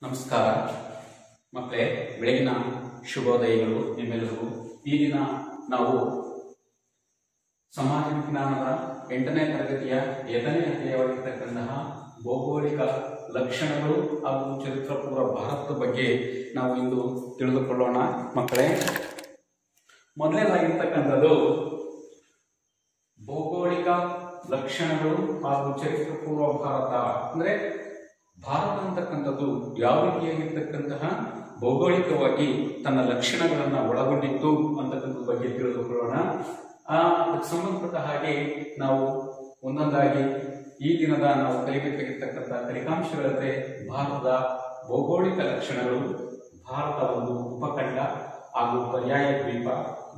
ನಮಸ್ಕಾರ ಮಕ್ಕಳೇ, ಬೆಳಗಿನ ಶುಭೋದಯಗಳು ನಿಮ್ಮೆಲ್ಲರಿಗೂ. ಈ ದಿನ ನಾವು ಸಮಾಜ ವಿಜ್ಞಾನದ 8ನೇ ತರಗತಿಯ 7ನೇ ಅಧ್ಯಾಯವಾಗಿರ್ತಕ್ಕಂತಹ ಭೌಗೋಳಿಕ ಲಕ್ಷಣಗಳು ಹಾಗೂ ಚರಿತ್ರಪೂರ್ವ ಭಾರತದ ಬಗ್ಗೆ ನಾವು ಇಂದು ತಿಳಿದುಕೊಳ್ಳೋಣ. ಮಕ್ಕಳೇ, ಮೊದಲನೇದಾಗಿರ್ತಕ್ಕಂಥದ್ದು ಭೌಗೋಳಿಕ ಲಕ್ಷಣಗಳು ಹಾಗೂ ಚರಿತ್ರಪೂರ್ವ ಭಾರತ. ಅಂದ್ರೆ ಭಾರತ ಅಂತಕ್ಕಂಥದ್ದು ಯಾವ ರೀತಿಯಾಗಿರ್ತಕ್ಕಂತಹ ಭೌಗೋಳಿಕವಾಗಿ ತನ್ನ ಲಕ್ಷಣಗಳನ್ನು ಒಳಗೊಂಡಿತ್ತು ಅಂತಕ್ಕಂಥ ಬಗ್ಗೆ ತಿಳಿದುಕೊಳ್ಳೋಣ. ಅದಕ್ಕೆ ಸಂಬಂಧಪಟ್ಟ ಹಾಗೆ ನಾವು ಒಂದೊಂದಾಗಿ ಈ ದಿನದ ನಾವು ಕಲಿಬೇಕಾಗಿರ್ತಕ್ಕಂಥ ಫಲಿತಾಂಶಗಳಂತೆ ಭಾರತದ ಭೌಗೋಳಿಕ ಲಕ್ಷಣಗಳು, ಭಾರತ ಒಂದು ಉಪಖಂಡ ಹಾಗೂ ಪರ್ಯಾಯ ದ್ವೀಪ,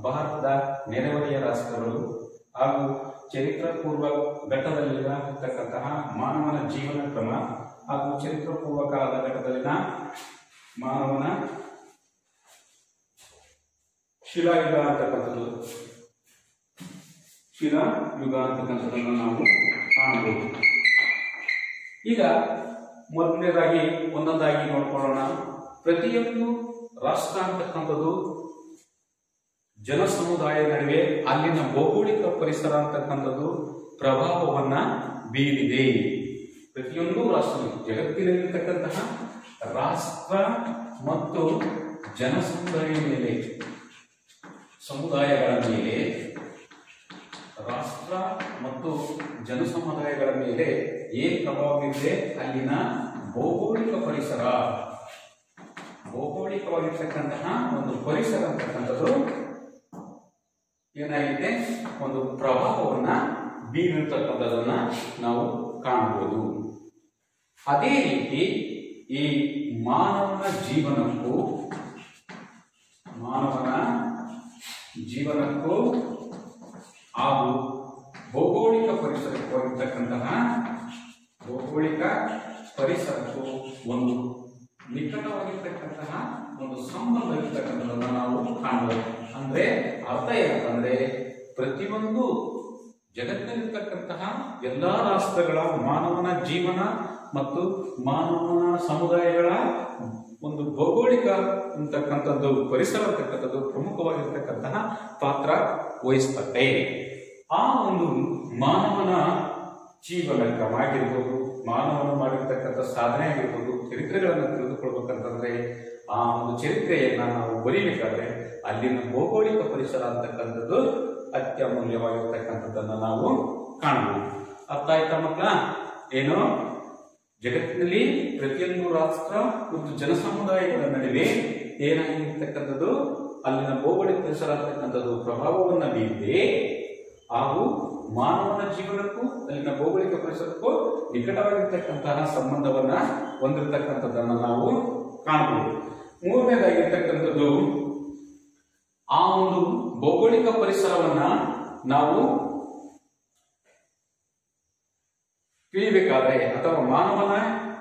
ಭಾರತದ ನೆರೆಹೊರೆಯ ರಾಷ್ಟ್ರಗಳು ಹಾಗೂ ಚರಿತ್ರಪೂರ್ವ ಘಟ್ಟದಲ್ಲಿರತಕ್ಕಂತಹ ಮಾನವನ ಜೀವನ ಕ್ರಮ ಹಾಗೂ ಚರಿತ್ರಪೂರ್ವ ಕಾಲದ ಘಟ್ಟದಲ್ಲಿನ ಮಾನವನ ಶಿಲಾಯುಗ ಅಂತಕ್ಕಂಥದ್ದು ಅಂತಕ್ಕಂಥದ್ದನ್ನು ನಾವು ಕಾಣಬಹುದು. ಈಗ ಮೊದಲನೇದಾಗಿ ಒಂದೊಂದಾಗಿ ನೋಡ್ಕೊಳ್ಳೋಣ. ಪ್ರತಿಯೊಂದು ರಾಷ್ಟ್ರ ಅಂತಕ್ಕಂಥದ್ದು ಜನ ಸಮುದಾಯ ನಡುವೆ ಅಲ್ಲಿನ ಭೌಗೋಳಿಕ ಪರಿಸರ ಅಂತಕ್ಕಂಥದ್ದು ಪ್ರಭಾವವನ್ನ ಬೀರಿದೆ. ಪ್ರತಿಯೊಂದು ರಾಷ್ಟ್ರ, ಜಗತ್ತಿನಲ್ಲಿರ್ತಕ್ಕಂತಹ ರಾಷ್ಟ್ರ ಮತ್ತು ಜನ ಸಮುದಾಯಗಳ ಮೇಲೆ ರಾಷ್ಟ್ರ ಮತ್ತು ಜನ ಸಮುದಾಯಗಳ ಮೇಲೆ ಏನ್ ಪ್ರಭಾವ ಬೀರಿದೆ? ಅಲ್ಲಿನ ಭೌಗೋಳಿಕ ಪರಿಸರ, ಭೌಗೋಳಿಕವಾಗಿರ್ತಕ್ಕಂತಹ ಒಂದು ಪರಿಸರ ಅಂತಕ್ಕಂಥದ್ದು ಏನಾಗಿದೆ, ಒಂದು ಪ್ರಭಾವವನ್ನ ಬೀರಿರ್ತಕ್ಕಂಥದನ್ನ ನಾವು ಕಾಣಬಹುದು. ಅದೇ ರೀತಿ ಈ ಮಾನವನ ಜೀವನಕ್ಕೂ ಹಾಗೂ ಭೌಗೋಳಿಕ ಪರಿಸರಕ್ಕೂ ಒಂದು ನಿಕಟವಾಗಿರ್ತಕ್ಕಂತಹ ಒಂದು ಸಂಬಂಧ ಇರ್ತಕ್ಕಂಥದನ್ನ ನಾವು ಕಾಣಬಹುದು. ಅಂದ್ರೆ ಅರ್ಥ ಏನಂತಂದ್ರೆ, ಪ್ರತಿಯೊಂದು ಜಗತ್ತಿನಲ್ಲಿರ್ತಕ್ಕಂತಹ ಎಲ್ಲಾ ರಾಷ್ಟ್ರಗಳ ಮಾನವನ ಜೀವನ ಮತ್ತು ಮಾನವನ ಸಮುದಾಯಗಳ ಒಂದು ಭೌಗೋಳಿಕ ಅಂತಕ್ಕಂಥದ್ದು ಪರಿಸರ ಅಂತಕ್ಕಂಥದ್ದು ಪ್ರಮುಖವಾಗಿರ್ತಕ್ಕಂತಹ ಪಾತ್ರ ವಹಿಸ್ತದೆ. ಆ ಒಂದು ಮಾನವನ ಜೀವನ ಕ್ರಮ ಆಗಿರ್ಬೋದು, ಮಾನವನು ಮಾಡಿರ್ತಕ್ಕಂಥ ಸಾಧನೆ ಆಗಿರ್ಬೋದು, ಚರಿತ್ರೆಗಳನ್ನು ತಿಳಿದುಕೊಳ್ಬೇಕಂತಂದ್ರೆ ಆ ಒಂದು ಚರಿತ್ರೆಯನ್ನ ನಾವು ಬರೀಬೇಕಾದ್ರೆ ಅಲ್ಲಿನ ಭೌಗೋಳಿಕ ಪರಿಸರ ಅಂತಕ್ಕಂಥದ್ದು ಅತ್ಯಮೂಲ್ಯವಾಗಿರ್ತಕ್ಕಂಥದ್ದನ್ನ ನಾವು ಕಾಣಬಹುದು. ಅರ್ಥ ಆಯ್ತಾ ಮಕ್ಕಳ? ಏನು, ಜಗತ್ತಿನಲ್ಲಿ ಪ್ರತಿಯೊಂದು ರಾಷ್ಟ್ರ ಮತ್ತು ಜನಸಮುದಾಯಗಳ ನಡುವೆ ಏನಾಗಿರ್ತಕ್ಕಂಥದ್ದು, ಅಲ್ಲಿನ ಭೌಗೋಳಿಕ ಪರಿಸರ ಅಂತಕ್ಕಂಥದ್ದು ಪ್ರಭಾವವನ್ನ ಬೀರಿದೆ ಹಾಗೂ ಮಾನವನ ಜೀವನಕ್ಕೂ ಅಲ್ಲಿನ ಭೌಗೋಳಿಕ ಪರಿಸರಕ್ಕೂ ನಿಕಟವಾಗಿರ್ತಕ್ಕಂತಹ ಸಂಬಂಧವನ್ನ ಹೊಂದಿರತಕ್ಕಂಥದ್ದನ್ನ ನಾವು ಕಾಣಬಹುದು. ಮೂರನೇದಾಗಿರ್ತಕ್ಕಂಥದ್ದು, ಆ ಒಂದು ಭೌಗೋಳಿಕ ಪರಿಸರವನ್ನ ನಾವು ತಿಳಿಬೇಕಾದ್ರೆ ಅಥವಾ ಮಾನವನ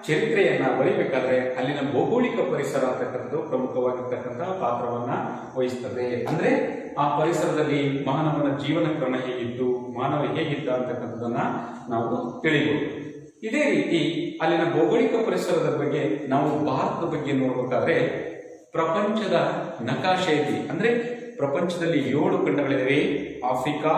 ಚರಿತ್ರೆಯನ್ನ ಬರೀಬೇಕಾದ್ರೆ ಅಲ್ಲಿನ ಭೌಗೋಳಿಕ ಪರಿಸರ ಅಂತಕ್ಕಂಥದ್ದು ಪ್ರಮುಖವಾಗಿರ್ತಕ್ಕಂತಹ ಪಾತ್ರವನ್ನ ವಹಿಸ್ತದೆ. ಅಂದ್ರೆ ಆ ಪರಿಸರದಲ್ಲಿ ಮಾನವನ ಜೀವನ ಕ್ರಮ ಹೇಗಿತ್ತು, ಮಾನವ ಹೇಗಿದ್ದ ಅಂತಕ್ಕಂಥದ್ದನ್ನ ನಾವು ತಿಳಿಬಹುದು. ಇದೇ ರೀತಿ ಅಲ್ಲಿನ ಭೌಗೋಳಿಕ ಪರಿಸರದ ಬಗ್ಗೆ ನಾವು ಭಾರತದ ಬಗ್ಗೆ ನೋಡ್ಬೇಕಾದ್ರೆ ಪ್ರಪಂಚದ ನಕಾಶೆಯಲ್ಲಿ, ಅಂದ್ರೆ ಪ್ರಪಂಚದಲ್ಲಿ 7 ಖಂಡಗಳಿವೆ. ಆಫ್ರಿಕಾ,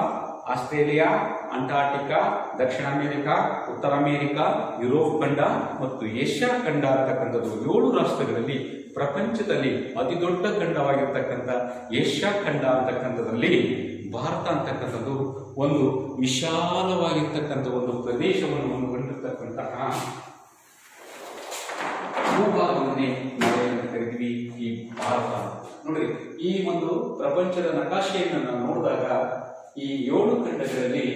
ಆಸ್ಟ್ರೇಲಿಯಾ, ಅಂಟಾರ್ಟಿಕಾ, ದಕ್ಷಿಣ ಅಮೆರಿಕಾ, ಉತ್ತರ ಅಮೆರಿಕಾ, ಯುರೋಪ್ ಖಂಡ ಮತ್ತು ಏಷ್ಯಾ ಖಂಡ ಅಂತಕ್ಕಂಥದ್ದು 7 ರಾಷ್ಟ್ರಗಳಲ್ಲಿ ಪ್ರಪಂಚದಲ್ಲಿ ಅತಿ ದೊಡ್ಡ ಖಂಡವಾಗಿರ್ತಕ್ಕಂಥ ಏಷ್ಯಾ ಖಂಡ ಅಂತಕ್ಕಂಥದ್ರಲ್ಲಿ ಭಾರತ ಅಂತಕ್ಕಂಥದ್ದು ಒಂದು ವಿಶಾಲವಾಗಿರ್ತಕ್ಕಂಥ ಒಂದು ಪ್ರದೇಶವನ್ನು ಹೊಂದಿರತಕ್ಕಂತಹ ಭೂಭಾಗವನ್ನೇ ನಾವೇನು ಕರಿತೀವಿ ಈ ಭಾರತ. ನೋಡ್ರಿ, ಈ ಒಂದು ಪ್ರಪಂಚದ ನಕಾಶೆಯನ್ನು ನಾವು ನೋಡಿದಾಗ ಈ 7 ಖಂಡಗಳಲ್ಲಿ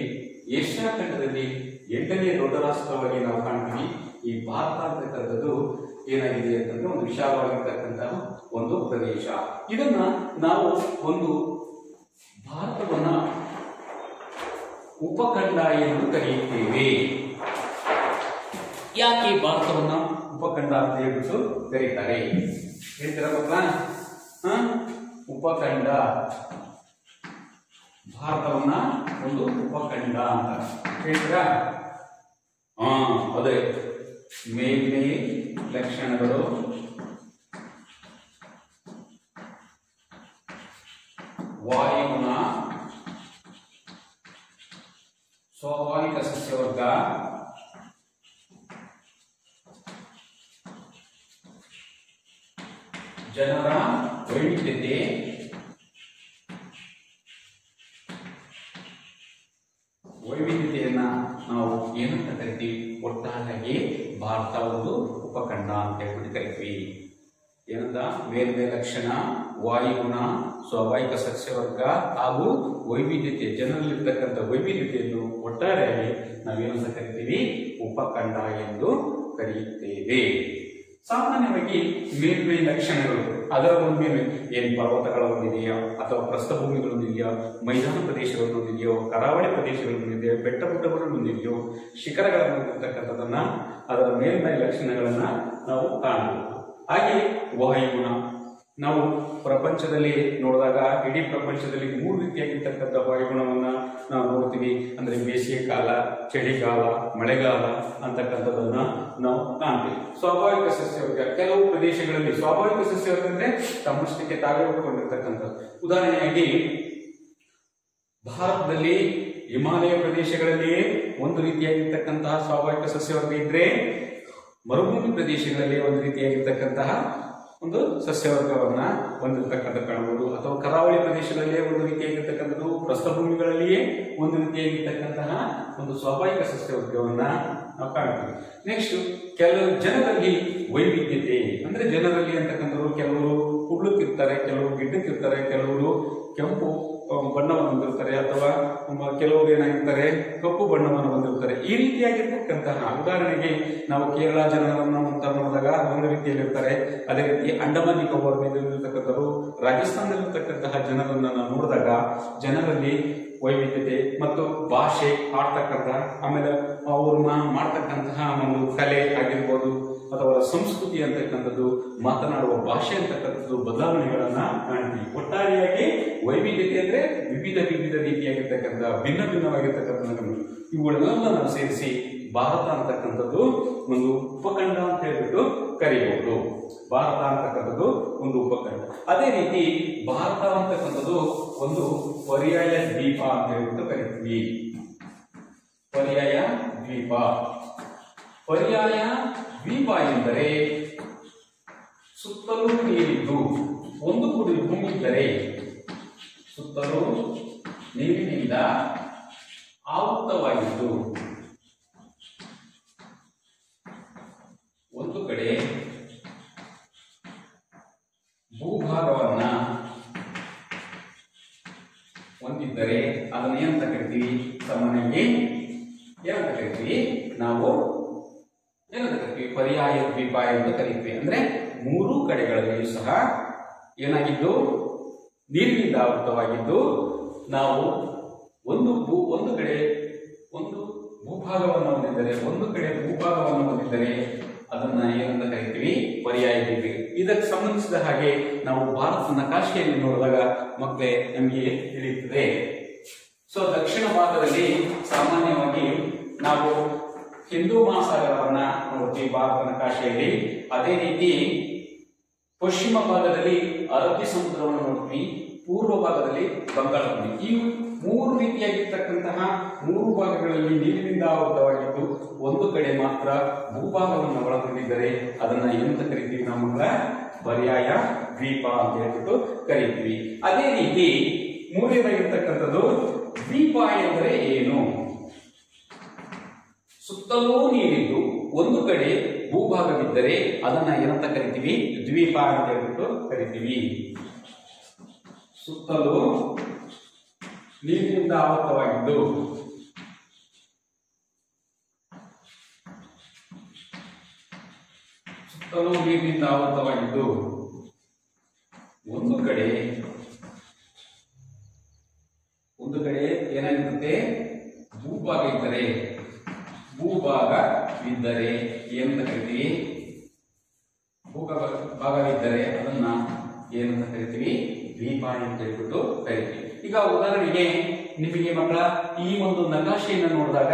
ಏಷ್ಯಾ ಖಂಡದಲ್ಲಿ 8ನೇ ದೊಡ್ಡ ರಾಷ್ಟ್ರವಾಗಿ ನಾವು ಕಾಣ್ತೀವಿ. ಈ ಭಾರತ ಅಂತಕ್ಕಂಥದ್ದು ಏನಾಗಿದೆ ಅಂತಂದ್ರೆ ಒಂದು ವಿಶಾಲವಾಗಿರ್ತಕ್ಕಂತಹ ಒಂದು ಪ್ರದೇಶ. ಇದನ್ನ ನಾವು ಒಂದು ಭಾರತವನ್ನ ಉಪಖಂಡ ಎಂದು ಕರೆಯುತ್ತೇವೆ. ಯಾಕೆ ಭಾರತವನ್ನ ಉಪಖಂಡ ಅಂತ ಹೇಳ್ಬಿಟ್ಟು ಕರೀತಾರೆ ಹೇಳ್ತೀರ ಮಕ್ಕಳ? ಉಪಖಂಡ, ಭಾರತವನ್ನ ಒಂದು ಉಪಖಂಡ ಅಂತ ಹೇಳ್ತೀರಾ? ಅದೇ ಮೇಲ್ಮೈ ಲಕ್ಷಣಗಳು ಸಸ್ಯವರ್ಗ, ಜನರ ವೈವಿಧ್ಯತೆ, ವೈವಿಧ್ಯತೆಯನ್ನ ನಾವು ಏನಂತ ಕರಿತೀವಿ? ಒಟ್ಟಾಗಿ ಭಾರತ ಒಂದು ಉಪಖಂಡ ಅಂತ ಹೇಳ್ಬಿಟ್ಟು ಕರಿತೀವಿ. ಏನಂತ? ಮೇಲ್ಮೇ ಲಕ್ಷಣ, ವಾಯುಗುಣ, ಸ್ವಾಭಾವಿಕ ಸಸ್ಯವರ್ಗ ಹಾಗೂ ವೈವಿಧ್ಯತೆ, ಜನರಲ್ಲಿರ್ತಕ್ಕಂಥ ವೈವಿಧ್ಯತೆಯನ್ನು ಒಟ್ಟಾರೆಯಾಗಿ ನಾವೇನಂತ ಕರಿತೀವಿ? ಉಪಖಂಡ ಎಂದು ಕರೆಯುತ್ತೇವೆ. ಸಾಮಾನ್ಯವಾಗಿ ಮೇಲ್ಮೈ ಲಕ್ಷಣಗಳು ಅದರ ಮೇಲೆ ಏನು ಪರ್ವತಗಳ ಹೊಂದಿದೆಯೋ ಅಥವಾ ಪ್ರಸ್ಥಭೂಮಿಗಳು ಹೊಂದಿದೆಯೋ, ಮೈದಾನ ಪ್ರದೇಶಗಳನ್ನು ಹೊಂದಿದೆಯೋ, ಕರಾವಳಿ ಪ್ರದೇಶಗಳು ಹೊಂದಿದೆಯೋ, ಬೆಟ್ಟ ಗುಡ್ಡಗಳನ್ನು ಹೊಂದಿದೆಯೋ, ಶಿಖರಗಳನ್ನು ಹೊಂದಿರತಕ್ಕಂಥದನ್ನ ಅದರ ಮೇಲ್ಮೈ ಲಕ್ಷಣಗಳನ್ನ ನಾವು ಕಾಣಬಹುದು. ಹಾಗೆ ವಾಯುಗುಣ, ನಾವು ಪ್ರಪಂಚದಲ್ಲಿ ನೋಡಿದಾಗ ಇಡೀ ಪ್ರಪಂಚದಲ್ಲಿ 3 ರೀತಿಯಾಗಿರ್ತಕ್ಕಂಥ ವಾಯುಗುಣವನ್ನ ನಾವು ನೋಡ್ತೀವಿ. ಅಂದ್ರೆ ಬೇಸಿಗೆ ಕಾಲ, ಚಳಿಗಾಲ, ಮಳೆಗಾಲ ಅಂತಕ್ಕಂಥದನ್ನ ನಾವು ಕಾಣ್ತೀವಿ. ಸ್ವಾಭಾವಿಕ ಸಸ್ಯವರ್ಗ, ಕೆಲವು ಪ್ರದೇಶಗಳಲ್ಲಿ ಸ್ವಾಭಾವಿಕ ಸಸ್ಯವರ್ಗ ಅಂದ್ರೆ ತಮ್ಮಷ್ಟಕ್ಕೆ ತಾವೇ ಉಟ್ಕೊಂಡಿರ್ತಕ್ಕಂಥದ್ದು. ಉದಾಹರಣೆಯಾಗಿ ಭಾರತದಲ್ಲಿ ಹಿಮಾಲಯ ಪ್ರದೇಶಗಳಲ್ಲಿ ಒಂದು ರೀತಿಯಾಗಿರ್ತಕ್ಕಂತಹ ಸ್ವಾಭಾವಿಕ ಸಸ್ಯವರ್ಗ ಇದ್ರೆ, ಮರುಭೂಮಿ ಪ್ರದೇಶಗಳಲ್ಲಿ ಒಂದು ರೀತಿಯಾಗಿರ್ತಕ್ಕಂತಹ ಒಂದು ಸಸ್ಯವರ್ಗವನ್ನ ಹೊಂದಿರತಕ್ಕಂಥ ಕಾಣಬಹುದು. ಅಥವಾ ಕರಾವಳಿ ಪ್ರದೇಶಗಳಲ್ಲಿಯೇ ಒಂದು ರೀತಿಯಾಗಿರ್ತಕ್ಕಂಥದ್ದು, ಪ್ರಸ್ಥಭೂಮಿಗಳಲ್ಲಿಯೇ ಒಂದು ರೀತಿಯಾಗಿರ್ತಕ್ಕಂತಹ ಒಂದು ಸ್ವಾಭಾವಿಕ ಸಸ್ಯವರ್ಗವನ್ನ ನಾವು ಕಾಣ್ತೀವಿ. ನೆಕ್ಸ್ಟ್, ಕೆಲವು ಜನರಲ್ಲಿ ವೈವಿಧ್ಯತೆ, ಅಂದ್ರೆ ಜನರಲ್ಲಿ ಅಂತಕ್ಕಂಥವ್ರು ಕೆಲವರು ಕುಡ್ಲಕ್ಕಿರ್ತಾರೆ, ಕೆಲವರು ಗಿಡ್ಡಕ್ಕಿರ್ತಾರೆ, ಕೆಲವರು ಕೆಂಪು ಬಣ್ಣವನ್ನು ಹೊಂದಿರ್ತಾರೆ, ಅಥವಾ ಕೆಲವರು ಏನಾಗಿರ್ತಾರೆ ಕಪ್ಪು ಬಣ್ಣವನ್ನು ಹೊಂದಿರ್ತಾರೆ. ಈ ರೀತಿಯಾಗಿರ್ತಕ್ಕಂತಹ, ಉದಾಹರಣೆಗೆ ನಾವು ಕೇರಳ ಜನರನ್ನು ಅಂತ ನೋಡಿದಾಗ ಒಂದು ರೀತಿಯಲ್ಲಿರ್ತಾರೆ. ಅದೇ ರೀತಿ ಅಂಡಮಾನ್ ನಿಕೋಬಾರ್ ಮೇಲಿರ್ತಕ್ಕಂಥವ್ರು, ರಾಜಸ್ಥಾನದಲ್ಲಿರ್ತಕ್ಕಂತಹ ಜನರನ್ನ ನಾವು ನೋಡಿದಾಗ ಜನರಲ್ಲಿ ವೈವಿಧ್ಯತೆ ಮತ್ತು ಭಾಷೆ ಆಡ್ತಕ್ಕಂಥ, ಆಮೇಲೆ ಅವರು ಮಾಡ್ತಕ್ಕಂತಹ ಒಂದು ಕಲೆ ಆಗಿರ್ಬೋದು ಅಥವಾ ಸಂಸ್ಕೃತಿ ಅಂತಕ್ಕಂಥದ್ದು, ಮಾತನಾಡುವ ಭಾಷೆ ಅಂತಕ್ಕಂಥದ್ದು ಬದಲಾವಣೆಗಳನ್ನ ಕಾಣ್ತೀವಿ. ಒಟ್ಟಾರೆಯಾಗಿ ವೈವಿಧ್ಯತೆ ಅಂದ್ರೆ ವಿವಿಧ ರೀತಿಯಾಗಿರ್ತಕ್ಕಂಥ ಭಿನ್ನ ಭಿನ್ನವಾಗಿರ್ತಕ್ಕಂಥ ಇವುಗಳನ್ನೆಲ್ಲ ನಾವು ಸೇರಿಸಿ ಭಾರತ ಅಂತಕ್ಕಂಥದ್ದು ಒಂದು ಉಪಖಂಡ ಅಂತ ಹೇಳ್ಬಿಟ್ಟು ಕರೀಬಹುದು. ಭಾರತ ಅಂತಕ್ಕಂಥದ್ದು ಒಂದು ಉಪಖಂಡ. ಅದೇ ರೀತಿ ಭಾರತ ಅಂತಕ್ಕಂಥದ್ದು ಒಂದು ಪರ್ಯಾಯ ದ್ವೀಪ ಅಂತ ಹೇಳ್ಬಿಟ್ಟು ಕರಿತೀವಿ. ಪರ್ಯಾಯ ದ್ವೀಪ. ಪರ್ಯಾಯ ದ್ವೀಪ ಎಂದರೆ ಸುತ್ತಲೂ ನೀರಿದ್ದು ಒಂದು ಕುಡಿ ಭೂಮಿ ಇದ್ದರೆ, ಸುತ್ತಲೂ ನೀರಿನಿಂದ ಆವೃತವಾಗಿದ್ದು ಒಂದು ಕಡೆ ಭೂಭಾಗವನ್ನ ಹೊಂದಿದ್ದರೆ ಅದನ್ನ ಏನಂತ ಕರಿತೀವಿ? ಸಾಮಾನ್ಯವಾಗಿ ಏನಂತ ಕರಿತೀವಿ? ನಾವು ಏನಂತ ಕರಿತೀವಿ? ಪರ್ಯಾಯ ದ್ವೀಪ ಎಂದು ಕರಿತೀವಿ. ಅಂದ್ರೆ 3 ಕಡೆಗಳಲ್ಲಿಯೂ ಸಹ ಏನಾಗಿದ್ದು ನೀರಿನಿಂದ ಆವೃತವಾಗಿದ್ದು, ನಾವು ಒಂದು ಕಡೆ ಒಂದು ಭೂಭಾಗವನ್ನು ಹೊಂದಿದ್ದರೆ, ಒಂದು ಕಡೆ ಭೂಭಾಗವನ್ನು ಹೊಂದಿದ್ದರೆ ಅದನ್ನ ಏನಂತ ಕರಿತೀವಿ? ಪರ್ಯಾಯ ದ್ವೀಪ. ಇದಕ್ಕೆ ಸಂಬಂಧಿಸಿದ ಹಾಗೆ ನಾವು ಭಾರತದ ನಕಾಶೆಯಲ್ಲಿ ನೋಡಿದಾಗ ಮಕ್ಕಳೇ ನಮಗೆ ತಿಳಿಯುತ್ತದೆ. ಸೊ ದಕ್ಷಿಣ ಭಾಗದಲ್ಲಿ ಸಾಮಾನ್ಯವಾಗಿ ನಾವು ಹಿಂದೂ ಮಹಾಸಾಗರವನ್ನ ನೋಡ್ತೀವಿ ಭಾರತ ನಕಾಶೆಯಲ್ಲಿ. ಅದೇ ರೀತಿ ಪಶ್ಚಿಮ ಭಾಗದಲ್ಲಿ ಅರಬ್ಬಿ ಸಮುದ್ರವನ್ನು ನೋಡ್ತೀವಿ, ಪೂರ್ವ ಭಾಗದಲ್ಲಿ ಬಂಗಾಳಕೊಲ್ಲಿ. ಈ 3 ರೀತಿಯಾಗಿರ್ತಕ್ಕಂತಹ 3 ಭಾಗಗಳಲ್ಲಿ ನೀರಿನಿಂದ ಆವೃತವಾಗಿದ್ದು ಒಂದು ಕಡೆ ಮಾತ್ರ ಭೂಭಾಗವನ್ನು ಒಳಗೊಂಡಿದ್ದರೆ ಅದನ್ನ ಏನಂತ ಕರಿತೀವಿ? ನಮ್ಮ ಪರ್ಯಾಯ ದ್ವೀಪ ಅಂತ ಹೇಳ್ಬಿಟ್ಟು ಕರಿತೀವಿ. ಅದೇ ರೀತಿ ಮೂರನೇದಾಗಿರ್ತಕ್ಕಂಥದ್ದು ದ್ವೀಪ ಎಂದರೆ ಏನು? ಸುತ್ತಲೂ ನೀರಿದ್ದು ಒಂದು ಕಡೆ ಭೂಭಾಗವಿದ್ದರೆ ಅದನ್ನ ಏನಂತ ಕರಿತೀವಿ? ದ್ವೀಪ ಅಂತ ಹೇಳ್ಬಿಟ್ಟು ಕರಿತೀವಿ. ಸುತ್ತಲೂ ನೀರಿನಿಂದ ಆವೃತವಾಗಿದ್ದು ಒಂದು ಕಡೆ ಏನಾಗಿರುತ್ತೆ? ಭೂಭಾಗವಿದ್ದರೆ ಏನಂತ ಕರಿತೀವಿ? ಭಾಗವಿದ್ದರೆ ಅದನ್ನ ಏನಂತ ಕರಿತೀವಿ? ದ್ವೀಪ ಅಂತ ಹೇಳ್ಬಿಟ್ಟು ಕರಿತೀವಿ. ಈಗ ಉದಾಹರಣೆಗೆ ನಿಮಗೆ ಮಕ್ಕಳ ಈ ಒಂದು ನಕಾಶೆಯನ್ನು ನೋಡಿದಾಗ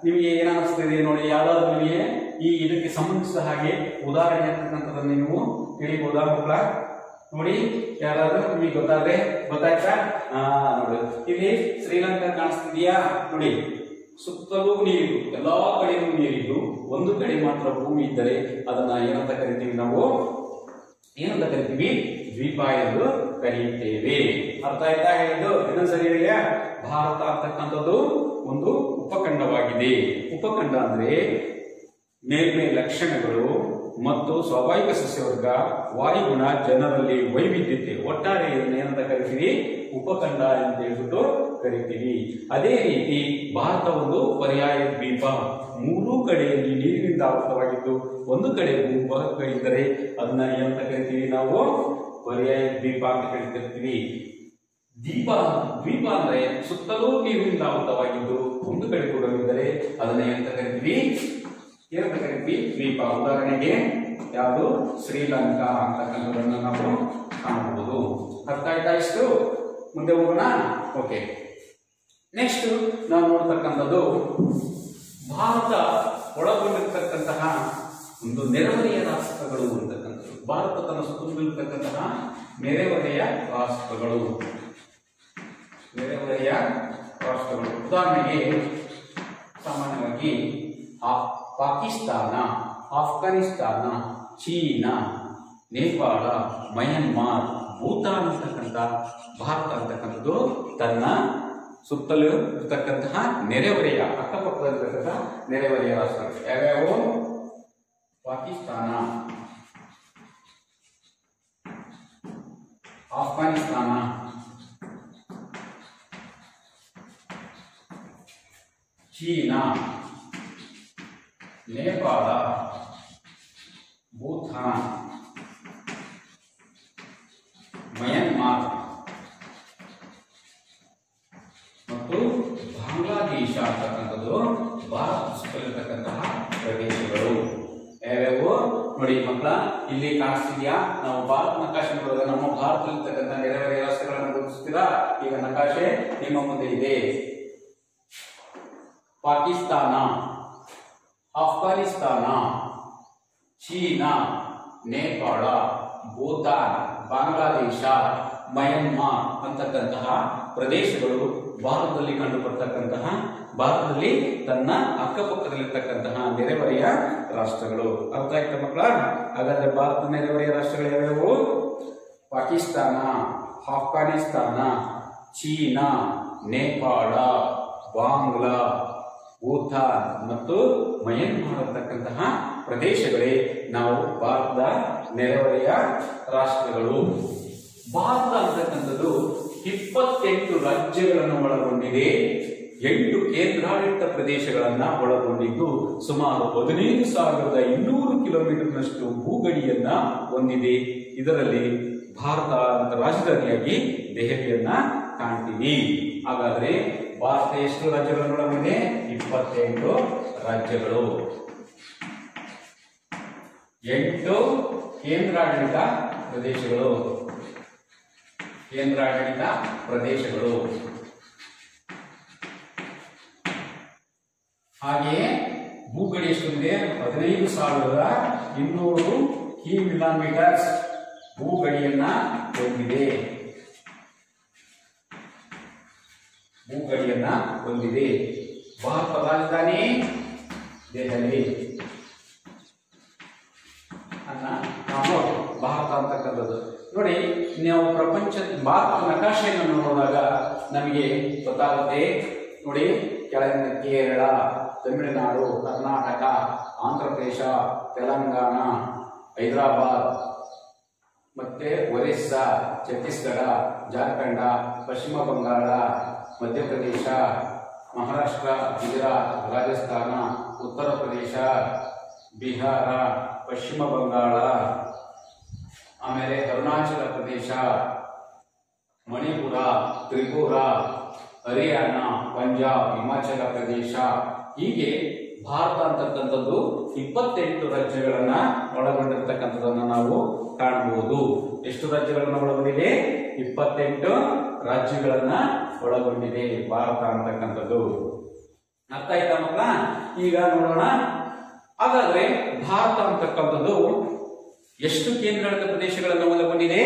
ನಿಮಗೆ ಏನಿಸ್ತದೆ ನೋಡಿ, ಯಾವ್ದಾದ್ರು ನಿಮಗೆ ಇದಕ್ಕೆ ಸಂಬಂಧಿಸಿದ ಹಾಗೆ ಉದಾಹರಣೆ ಅಂತಕ್ಕಂಥದ್ದನ್ನು ನೀವು ತಿಳಿಬಹುದಾ ಮಕ್ಕಳ? ನೋಡಿ, ಯಾರಾದ್ರೂ ನಿಮಗೆ ಗೊತ್ತಾಯ್ತಾ? ನೋಡಿ, ಇಲ್ಲಿ ಶ್ರೀಲಂಕಾ ಕಾಣಿಸ್ತಿದ್ಯಾ? ನೋಡಿ, ಸುತ್ತಲೂ ನೀರು, ಎಲ್ಲಾ ಕಡೆಯೂ ನೀರಿದ್ದು ಒಂದು ಕಡೆ ಮಾತ್ರ ಭೂಮಿ ಇದ್ದರೆ ಅದನ್ನ ಏನಂತ ಕರಿತೀವಿ ನಾವು? ಏನಂತ ಕರಿತೀವಿ? ದ್ವೀಪ ಎಂದು ಕರೆಯುತ್ತೇವೆ. ಅರ್ಥ ಆಯ್ತಾ ಹೇಳಿದ್ದು? ಇನ್ನೊಂದ್ಸರಿ ಹೇಳಿ. ಭಾರತ ಅಂತಕ್ಕಂಥದ್ದು ಒಂದು ಉಪಖಂಡವಾಗಿದೆ. ಉಪಖಂಡ ಅಂದ್ರೆ ಮೇಲ್ಮೈ ಲಕ್ಷಣಗಳು ಮತ್ತು ಸ್ವಾಭಾವಿಕ ಸಸ್ಯವರ್ಗ, ವಾಯುಗುಣ, ಜನರಲ್ಲಿ ವೈವಿಧ್ಯತೆ, ಒಟ್ಟಾರೆ ಏನಂತ ಕರಿತೀವಿ? ಉಪಖಂಡ ಅಂತ ಹೇಳ್ಬಿಟ್ಟು ಕರಿತೀವಿ. ಅದೇ ರೀತಿ ಭಾರತ ಒಂದು ಪರ್ಯಾಯ ದ್ವೀಪ. ಮೂರೂ ಕಡೆಯಲ್ಲಿ ನೀರಿನಿಂದ ಆವೃತವಾಗಿದ್ದು ಒಂದು ಕಡೆ ಭೂಭಾಗ ಇದ್ದರೆ ಅದನ್ನ ಏನಂತ ಕರಿತೀವಿ ನಾವು? ಪರ್ಯಾಯ ದ್ವೀಪ ಅಂತ ಕರಿತಿರ್ತೀವಿ. ದ್ವೀಪ ಅಂದ್ರೆ ಸುತ್ತಲೂ ನೀರಿನಿಂದ ಆವೃತವಾಗಿದ್ದು ಒಂದು ಕಡೆ ಕೂಡ ಇದ್ದರೆ ಅದನ್ನ ಏನಂತ ಕರಿತೀವಿ? ಏನಂತ ಕರಿತೀವಿ? ದ್ವೀಪ. ಉದಾಹರಣೆಗೆ ಯಾವುದು? ಶ್ರೀಲಂಕಾ ಅಂತಕ್ಕಂಥದ್ದನ್ನು ನಾವು ಕಾಣಬಹುದು. ಅರ್ಥ ಆಯ್ತಾ? ಇಷ್ಟು ಮುಂದೆ ಹೋಗೋಣ. ಓಕೆ, ನೆಕ್ಸ್ಟ್ ನಾವು ನೋಡ್ತಕ್ಕಂಥದ್ದು ಭಾರತ ಒಳಗೊಂಡಿರ್ತಕ್ಕಂತಹ ಒಂದು ನೆರೆಹೊರೆಯ ರಾಷ್ಟ್ರಗಳು ಅಂತಕ್ಕಂಥದ್ದು. ಭಾರತ ತನ್ನ ಸುತ್ತಮುತ್ತಲಿರ್ತಕ್ಕಂತಹ ನೆರೆಹೊರೆಯ ರಾಷ್ಟ್ರಗಳು. ಉದಾಹರಣೆಗೆ ಸಾಮಾನ್ಯವಾಗಿ ಪಾಕಿಸ್ತಾನ, ಆಫ್ಘಾನಿಸ್ತಾನ, ಚೀನಾ, ನೇಪಾಳ, ಮಯನ್ಮಾರ್, ಭೂತಾನ್ ಅಂತಕ್ಕಂಥ ಭಾರತ ಅಂತಕ್ಕಂಥದ್ದು ತನ್ನ ಸುತ್ತಲೂ ಇರತಕ್ಕಂತಹ ನೆರೆಹೊರೆಯ ಅಕ್ಕಪಕ್ಕದಲ್ಲಿರ್ತಕ್ಕಂತಹ ನೆರೆಹೊರೆಯ ರಾಷ್ಟ್ರಗಳು ಯಾವ್ಯಾವು? ಪಾಕಿಸ್ತಾನ, ಆಫ್ಘಾನಿಸ್ತಾನ, ಚೀನಾ, ನೇಪಾಳ, ಭೂತಾನ್, ಮಯನ್ಮಾರ್ ಮತ್ತು ಬಾಂಗ್ಲಾದೇಶ ಅಂತಕ್ಕಂಥದ್ದು ಭಾರತ ಸುತ್ತಲಿರ್ತಕ್ಕಂತಹ ಪ್ರದೇಶಗಳು. ಯಾವ್ಯಾವು ನೋಡಿ ಮಕ್ಕಳ, ಇಲ್ಲಿ ಕಾಣಿಸ್ತಿದ್ಯಾ? ನಾವು ಭಾರತ ನಕಾಶೆ ನೋಡಿದಾಗ ನಮ್ಮ ಭಾರತದಲ್ಲಿರ್ತಕ್ಕಂಥ ನೆರೆಹೊರೆಯ ರಾಷ್ಟ್ರಗಳನ್ನು ಗುರುತಿಸ್ತೀರಾ? ಈಗ ನಕಾಶೆ ನಿಮ್ಮ ಮುಂದೆ ಇದೆ. ಪಾಕಿಸ್ತಾನ, ಆಫ್ಘಾನಿಸ್ತಾನ, ಚೀನಾ, ನೇಪಾಳ, ಭೂತಾನ್, ಬಾಂಗ್ಲಾದೇಶ, ಮಯನ್ಮಾರ್ ಅಂತಕ್ಕಂತಹ ಪ್ರದೇಶಗಳು ಭಾರತದಲ್ಲಿ ಕಂಡು ಬರ್ತಕ್ಕಂತಹ, ಭಾರತದಲ್ಲಿ ತನ್ನ ಅಕ್ಕಪಕ್ಕದಲ್ಲಿರ್ತಕ್ಕಂತಹ ನೆರೆಹೊರೆಯ ರಾಷ್ಟ್ರಗಳು. ಅರ್ಥ ಆಯ್ತಾ ಮಕ್ಕಳ? ಹಾಗಾದ್ರೆ ಭಾರತದ ನೆರೆಹೊರೆಯ ರಾಷ್ಟ್ರಗಳು ಯಾವ್ಯಾವು? ಪಾಕಿಸ್ತಾನ, ಆಫ್ಘಾನಿಸ್ತಾನ, ಚೀನಾ, ನೇಪಾಳ, ಬಾಂಗ್ಲಾ, ಭೂತಾನ್ ಮತ್ತು ಮಯನ್ಮಾರ್ ಅಂತಕ್ಕಂತಹ ಪ್ರದೇಶಗಳೇ ನಾವು ಭಾರತದ ನೆರೆಹೊರೆಯ ರಾಷ್ಟ್ರಗಳು. ಭಾರತ ಅಂತಕ್ಕಂಥದ್ದು 28 ರಾಜ್ಯಗಳನ್ನು ಒಳಗೊಂಡಿದೆ, 8 ಕೇಂದ್ರಾಡಳಿತ ಪ್ರದೇಶಗಳನ್ನ ಒಳಗೊಂಡಿದ್ದು ಸುಮಾರು 15,200 ಕಿಲೋಮೀಟರ್ನಷ್ಟು ಭೂಗಡಿಯನ್ನ ಹೊಂದಿದೆ. ಇದರಲ್ಲಿ ಭಾರತ ರಾಜಧಾನಿಯಾಗಿ ದೆಹಲಿಯನ್ನ ಕಾಣ್ತೀವಿ. ಹಾಗಾದ್ರೆ ಭಾರತ ಎಷ್ಟು ರಾಜ್ಯಗಳನ್ನು ಒಳಗೊಂಡಿದೆ? 28 ರಾಜ್ಯಗಳು, 8 ಕೇಂದ್ರಾಡಳಿತ ಪ್ರದೇಶಗಳು. ಹಾಗೆಯೇ ಭೂಗಡಿ ಎಷ್ಟಿದೆ? 15,200 ಕಿಲೋಮೀಟರ್ ಭೂಗಡಿಯನ್ನ ಹೊಂದಿದೆ. ಭಾರತ ರಾಜಧಾನಿ ದೆಹಲಿ ನಾವು ಭಾರತ ಅಂತಕ್ಕಂಥದ್ದು ನೋಡಿ. ನಾವು ಪ್ರಪಂಚದ ಭಾರತ ನಕಾಶೆಯನ್ನು ನೋಡಿದಾಗ ನಮಗೆ ಗೊತ್ತಾಗುತ್ತೆ ನೋಡಿ. ಕೆಳಗಿನ ಕೇರಳ, ತಮಿಳುನಾಡು, ಕರ್ನಾಟಕ, ಆಂಧ್ರ ಪ್ರದೇಶ, ತೆಲಂಗಾಣ, ಹೈದರಾಬಾದ್, ಮತ್ತೆ ಒರಿಸ್ಸಾ, ಛತ್ತೀಸ್ಗಢ, ಜಾರ್ಖಂಡ, ಪಶ್ಚಿಮ ಬಂಗಾಳ, ಮಧ್ಯಪ್ರದೇಶ, ಮಹಾರಾಷ್ಟ್ರ, ಗುಜರಾತ್, ರಾಜಸ್ಥಾನ, ಉತ್ತರ ಪ್ರದೇಶ, ಬಿಹಾರ, ಪಶ್ಚಿಮ ಬಂಗಾಳ, ಆಮೇಲೆ ಅರುಣಾಚಲ ಪ್ರದೇಶ, ಮಣಿಪುರ, ತ್ರಿಪುರ, ಹರಿಯಾಣ, ಪಂಜಾಬ್, ಹಿಮಾಚಲ ಪ್ರದೇಶ, ಹೀಗೆ ಭಾರತ ಅಂತಕ್ಕಂಥದ್ದು 28 ರಾಜ್ಯಗಳನ್ನ ಒಳಗೊಂಡಿರ್ತಕ್ಕಂಥದ್ದನ್ನ ನಾವು ಕಾಣಬಹುದು. ಎಷ್ಟು ರಾಜ್ಯಗಳನ್ನ ಒಳಗೊಂಡಿದೆ? 28 ರಾಜ್ಯಗಳನ್ನ ಒಳಗೊಂಡಿದೆ ಭಾರತ ಅಂತಕ್ಕಂಥದ್ದು. ಅರ್ಥ ಆಯ್ತಾ ಮಕ್ಕಳ? ಈಗ ನೋಡೋಣ. ಹಾಗಾದ್ರೆ ಭಾರತ ಅಂತಕ್ಕಂಥದ್ದು ಎಷ್ಟು ಕೇಂದ್ರಾಡಳಿತ ಪ್ರದೇಶಗಳನ್ನು ಒಳಗೊಂಡಿದೆ?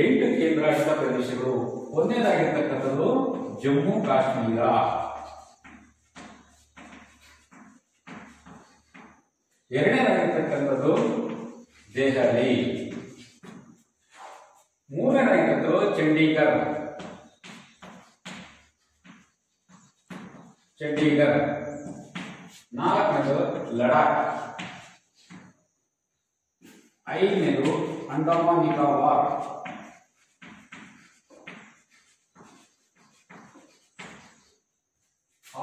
8 ಕೇಂದ್ರಾಡಳಿತ ಪ್ರದೇಶಗಳು. ಒಂದನೇದಾಗಿರ್ತಕ್ಕಂಥದ್ದು ಜಮ್ಮು ಕಾಶ್ಮೀರ, ಎರಡನೇದಾಗಿರ್ತಕ್ಕಂಥದ್ದು ದೆಹಲಿ, ಮೂರನೇದಾಗಿದ್ದು ಚಂಡೀಗಢ, ನಾಲ್ಕನೇದು ಲಡಾಖ್, ಐದನೇದು ಅಂಡಮಾನ್ ನಿಕೋಬಾರ್,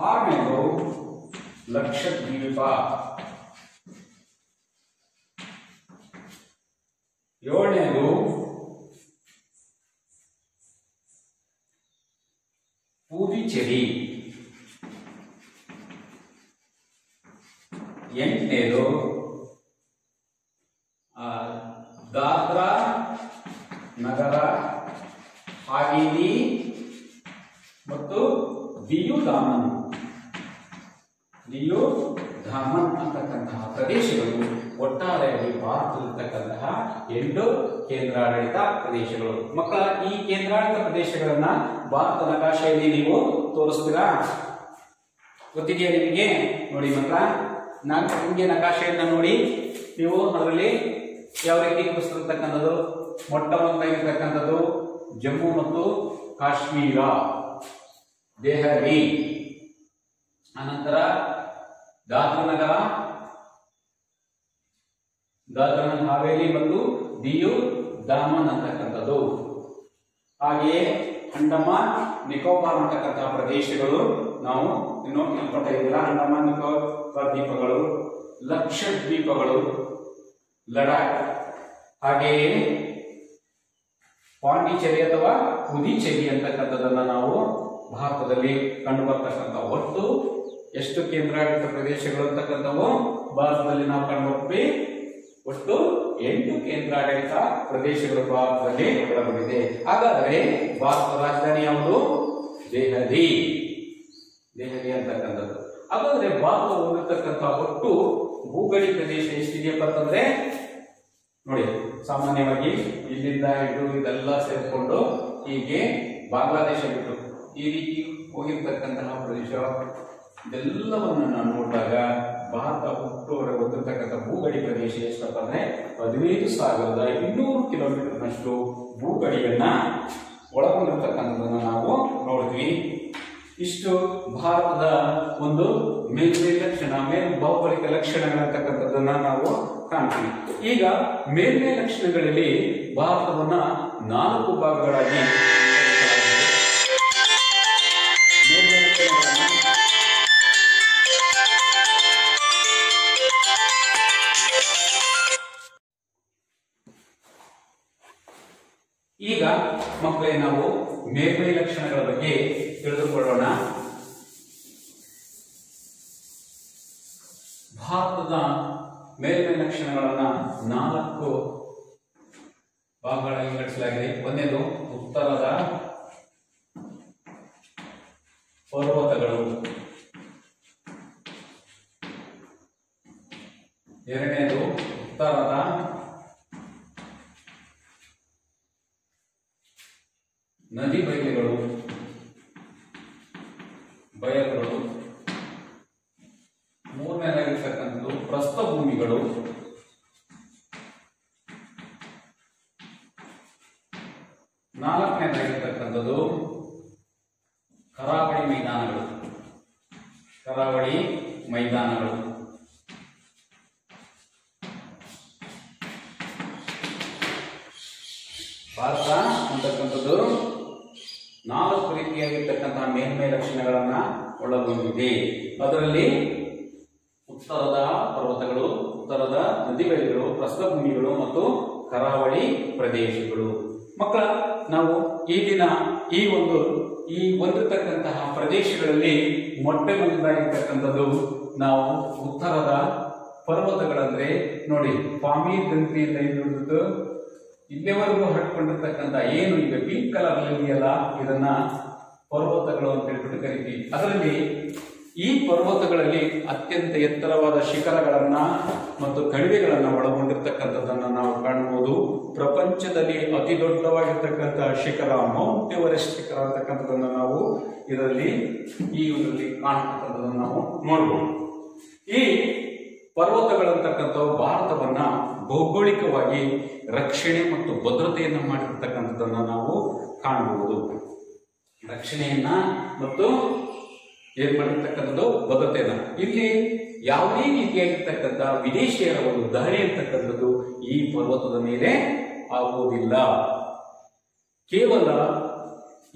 ಆರನೇದು ಲಕ್ಷದ್ವೀಪ, ಏಳನೇದು ಪುದುಚೇರಿ, ಎಂಟನೇದು ದಾದ್ರಾ ನಗರ ಹವೇಲಿ ಮತ್ತು ದಿಯು ದಾಮನ್ ಅಂತಕ್ಕಂತಹ ಪ್ರದೇಶಗಳು ಒಟ್ಟಾರೆಯಾಗಿ ಭಾರತದಲ್ಲಿರ್ತಕ್ಕಂತಹ 8 ಕೇಂದ್ರಾಡಳಿತ ಪ್ರದೇಶಗಳು. ಮಕ್ಕಳ, ಈ ಕೇಂದ್ರಾಡಳಿತ ಪ್ರದೇಶಗಳನ್ನ ಭಾರತ ನಕಾಶೆಯಲ್ಲಿ ನೀವು ತೋರಿಸ್ತೀರಾ? ಗೊತ್ತಿದೆಯಾ ನಿಮಗೆ? ನೋಡಿ ಮಕ್ಕಳ, ನಿಮಗೆ ನಕಾಶೆಯನ್ನ ನೋಡಿ ನೀವು ಅದರಲ್ಲಿ ಯಾವ ರೀತಿ ತೋರಿಸ್ತಿರ್ತಕ್ಕಂಥದ್ದು. ಮೊಟ್ಟ ಮೊದಲಾಗಿರ್ತಕ್ಕಂಥದ್ದು ಜಮ್ಮು ಮತ್ತು ಕಾಶ್ಮೀರ, ದೆಹಲಿ, ಅನಂತರ ದಾದ್ರಾ ನಗರ ಹವೇಲಿ ಮತ್ತು ದಿಯು ದಾಮನ್ ಅಂತಕ್ಕಂಥದ್ದು. ಹಾಗೆಯೇ ಅಂಡಮಾನ್ ನಿಕೋಬಾರ್ ಅಂತಕ್ಕಂತಹ ಪ್ರದೇಶಗಳು ನಾವು ನೋಡ್ತಾ ಇದ್ದೀರಾ. ಅಂಡಮಾನ್ ನಿಕೋಬಾರ್ ದ್ವೀಪಗಳು, ಲಕ್ಷದ್ವೀಪಗಳು, ಲಡಾಖ್, ಹಾಗೆಯೇ ಪಾಂಡಿಚೇರಿ ಅಥವಾ ಪುದುಚೇರಿ ಅಂತಕ್ಕಂಥದ್ದನ್ನ ನಾವು ಭಾರತದಲ್ಲಿ ಕಂಡು ಬರ್ತಕ್ಕಂಥ ಒಟ್ಟು ಎಷ್ಟು ಕೇಂದ್ರಾಡಳಿತ ಪ್ರದೇಶಗಳು ಅಂತಕ್ಕಂಥವು ಭಾರತದಲ್ಲಿ ನಾವು ಕಂಡು ಬರ್ತೀವಿ. ಒಟ್ಟು 8 ಕೇಂದ್ರಾಡಳಿತ ಪ್ರದೇಶಗಳು ಭಾರತದಲ್ಲಿ ಒಳಗೊಂಡಿದೆ. ಹಾಗಾದರೆ ಭಾರತದ ರಾಜಧಾನಿ ಯಾವುದು? ದೆಹಲಿ ಅಂತಕ್ಕಂಥದ್ದು. ಹಾಗಾದ್ರೆ ಭಾರತ ಹೊಂದಿರತಕ್ಕಂಥ ಒಟ್ಟು ಭೂಗಡಿ ಪ್ರದೇಶ ಎಷ್ಟಿದೆಯಪ್ಪ ಅಂತಂದ್ರೆ ನೋಡಿ, ಸಾಮಾನ್ಯವಾಗಿ ಇಲ್ಲಿಂದ ಹಿಡಿದು ಇದೆಲ್ಲ ಸೇರಿಕೊಂಡು ಹೀಗೆ ಬಾಂಗ್ಲಾದೇಶ ಬಿಟ್ಟು ಈ ರೀತಿ ಹೋಗಿರ್ತಕ್ಕಂತಹ ಪ್ರದೇಶ ಇದೆಲ್ಲವನ್ನು ನಾವು ನೋಡಿದಾಗ ಭಾರತ ಹುಟ್ಟುವರೆಗೆ ಹೊಂದಿರತಕ್ಕಂಥ ಭೂಗಡಿ ಪ್ರದೇಶ ಎಷ್ಟಪ್ಪ ಅಂದ್ರೆ 15,200 ಕಿಲೋಮೀಟರ್ನಷ್ಟು ಭೂಗಡಿಯನ್ನ ಒಳಗೊಂಡಿರ್ತಕ್ಕಂಥದ್ದನ್ನು ನಾವು ನೋಡ್ತೀವಿ. ಇಷ್ಟು ಭಾರತದ ಒಂದು ಮೇಲ್ಮೈ ಲಕ್ಷಣ, ಭೌಗೋಳಿಕ ಲಕ್ಷಣಗಳಂತಕ್ಕಂಥದ್ದನ್ನ ನಾವು ಕಾಣ್ತೀವಿ. ಈಗ ಮೇಲ್ಮೈ ಲಕ್ಷಣಗಳಲ್ಲಿ ಭಾರತವನ್ನ 4 ಭಾಗಗಳಾಗಿ ಈಗ ಮಕ್ಕಳೇ ನಾವು ಮೇಲ್ಮೈ ಲಕ್ಷಣಗಳ ಬಗ್ಗೆ ತಿಳಿದುಕೊಳ್ಳೋಣ. ಭಾರತದ ಮೇಲ್ಮೈ ಲಕ್ಷಣಗಳನ್ನ 4 ಭಾಗಗಳಾಗಿ ವಿಂಗಡಿಸಲಾಗಿದೆ. ಒಂದನೇದು ಉತ್ತರದ ಪರ್ವತಗಳು, ಎರಡನೇದು ಉತ್ತರದ ನದಿ ಬಯಲುಗಳು, ಮೂರನೇದಾಗಿರ್ತಕ್ಕಂಥದ್ದು ಪ್ರಸ್ಥಭೂಮಿಗಳು, ನಾಲ್ಕನೇದಾಗಿರ್ತಕ್ಕಂಥದ್ದು ಕರಾವಳಿ ಮೈದಾನಗಳು. ಭಾರತ ಅಂತಕ್ಕಂಥದ್ದು 4 ರೀತಿಯಾಗಿರ್ತಕ್ಕಂತಹ ಮೇಲ್ಮೈ ಲಕ್ಷಣಗಳನ್ನ ಒಳಗೊಂಡಿದೆ. ಅದರಲ್ಲಿ ಉತ್ತರದ ಪರ್ವತಗಳು, ಉತ್ತರದ ನದಿಗಳು, ಪ್ರಸ್ಥಭೂಮಿಗಳು ಮತ್ತು ಕರಾವಳಿ ಪ್ರದೇಶಗಳು. ಮಕ್ಕಳ, ನಾವು ಈಗಿನ ಈ ಹೊಂದಿರತಕ್ಕಂತಹ ಪ್ರದೇಶಗಳಲ್ಲಿ ಮೊಟ್ಟೆ ಮೊದಲಾಗಿರ್ತಕ್ಕಂಥದ್ದು ನಾವು ಉತ್ತರದ ಪರ್ವತಗಳಂದ್ರೆ ನೋಡಿ, ಪಾಮೀರ್ ಗ್ರಂಥಿಯಿಂದ ಹಿಡಿದು ಇಲ್ಲಿವರೆಗೂ ಹರಡಿಕೊಂಡಿರ್ತಕ್ಕಂಥ ಏನು ಈಗ ಪಿಂಕ್ ಕಲರ್ ಇದೆಯಲ್ಲ, ಇದನ್ನ ಪರ್ವತಗಳು ಅಂತ ಹೇಳ್ಬಿಟ್ಟು ಕರಿತೀವಿ. ಅದರಲ್ಲಿ ಈ ಪರ್ವತಗಳಲ್ಲಿ ಅತ್ಯಂತ ಎತ್ತರವಾದ ಶಿಖರಗಳನ್ನ ಮತ್ತು ಕಣಿವೆಗಳನ್ನ ಒಳಗೊಂಡಿರ್ತಕ್ಕಂಥದ್ದನ್ನ ನಾವು ಕಾಣಬಹುದು. ಪ್ರಪಂಚದಲ್ಲಿ ಅತಿ ದೊಡ್ಡವಾಗಿರ್ತಕ್ಕಂಥ ಶಿಖರ ಮೌಂಟ್ ಎವರೆಸ್ಟ್ ಶಿಖರ ಅಂತಕ್ಕಂಥದ್ದನ್ನ ನಾವು ಇದರಲ್ಲಿ ಕಾಣತಕ್ಕಂಥದ್ದನ್ನು ನಾವು ನೋಡಬಹುದು. ಈ ಪರ್ವತಗಳಂತಕ್ಕಂಥವು ಭಾರತವನ್ನ ಭೌಗೋಳಿಕವಾಗಿ ರಕ್ಷಣೆ ಮತ್ತು ಭದ್ರತೆಯನ್ನ ಮಾಡಿರ್ತಕ್ಕಂಥದ್ದನ್ನ ನಾವು ಕಾಣಬಹುದು. ರಕ್ಷಣೆಯನ್ನ ಮತ್ತು ಏನ್ ಮಾಡಿರ್ತಕ್ಕಂಥದ್ದು ಭದ್ರತೆಯನ್ನ. ಇಲ್ಲಿ ಯಾವುದೇ ರೀತಿಯಾಗಿರ್ತಕ್ಕಂಥ ವಿದೇಶಿಯರ ಒಂದು ದಾಳಿ ಅಂತಕ್ಕಂಥದ್ದು ಈ ಪರ್ವತದ ಮೇಲೆ ಆಗುವುದಿಲ್ಲ. ಕೇವಲ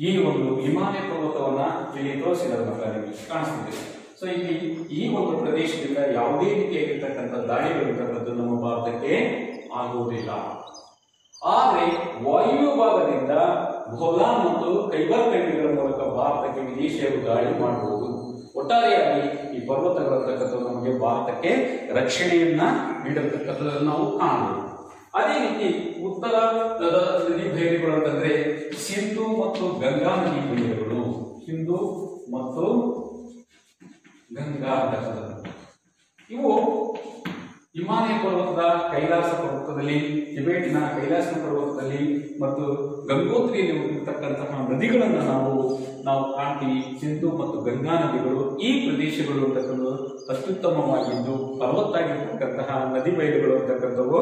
ಈ ಒಂದು ಹಿಮಾಲಯ ಪರ್ವತವನ್ನ ಇಲ್ಲಿ ತೋರಿಸಿದ್ದಾರೆ ನಿಮಗೆ ಕಾಣಿಸ್ತಿದೆ. ಸೊ ಇಲ್ಲಿ ಈ ಒಂದು ಪ್ರದೇಶದಿಂದ ಯಾವುದೇ ರೀತಿಯಾಗಿರ್ತಕ್ಕಂಥ ದಾಳಿಗಳಿರ್ತಕ್ಕಂಥದ್ದು ನಮ್ಮ ಭಾರತಕ್ಕೆ ಆಗುವುದಿಲ್ಲ. ಆದರೆ ವಾಯು ಭಾಗದಿಂದ ಬೋಲಾನ್ ಮತ್ತು ಕೈಬರ್ ಕಣಿವೆಗಳ ಮೂಲಕ ಭಾರತಕ್ಕೆ ವಿದೇಶಿಯರು ದಾಳಿ ಮಾಡಬಹುದು. ಒಟ್ಟಾರೆಯಾಗಿ ಈ ಪರ್ವತಗಳಂತಕ್ಕಂಥದ್ದು ನಮಗೆ ಭಾರತಕ್ಕೆ ರಕ್ಷಣೆಯನ್ನ ನೀಡತಕ್ಕಂಥದ್ದನ್ನು ನಾವು ಕಾಣಬಹುದು. ಅದೇ ರೀತಿ ಉತ್ತರ ನದಿ ಬಯಲುಗಳು ಅಂತಂದ್ರೆ ಸಿಂಧು ಮತ್ತು ಗಂಗಾ ನದಿ ಬಯಲುಗಳು. ಸಿಂಧು ಮತ್ತು ಗಂಗಾ ಅಂತಕ್ಕಂಥದ್ದು ಇವು ಹಿಮಾಲಯ ಪರ್ವತದ ಕೈಲಾಸ ಪರ್ವತದಲ್ಲಿ, ಟಿಬೆಟ್ನ ಕೈಲಾಸ ಪರ್ವತದಲ್ಲಿ ಮತ್ತು ಗಂಗೋತ್ರಿಯಲ್ಲಿ ಹುಟ್ಟಿರ್ತಕ್ಕಂತಹ ನದಿಗಳನ್ನ ನಾವು ಕಾಣ್ತೀವಿ. ಸಿಂಧು ಮತ್ತು ಗಂಗಾ ನದಿಗಳು ಈ ಪ್ರದೇಶಗಳು ಅಂತಕ್ಕಂಥದ್ದು ಅತ್ಯುತ್ತಮವಾಗಿದ್ದು ಫಲವತ್ತಾಗಿರ್ತಕ್ಕಂತಹ ನದಿ ಬಯಲುಗಳು ಅಂತಕ್ಕಂಥವು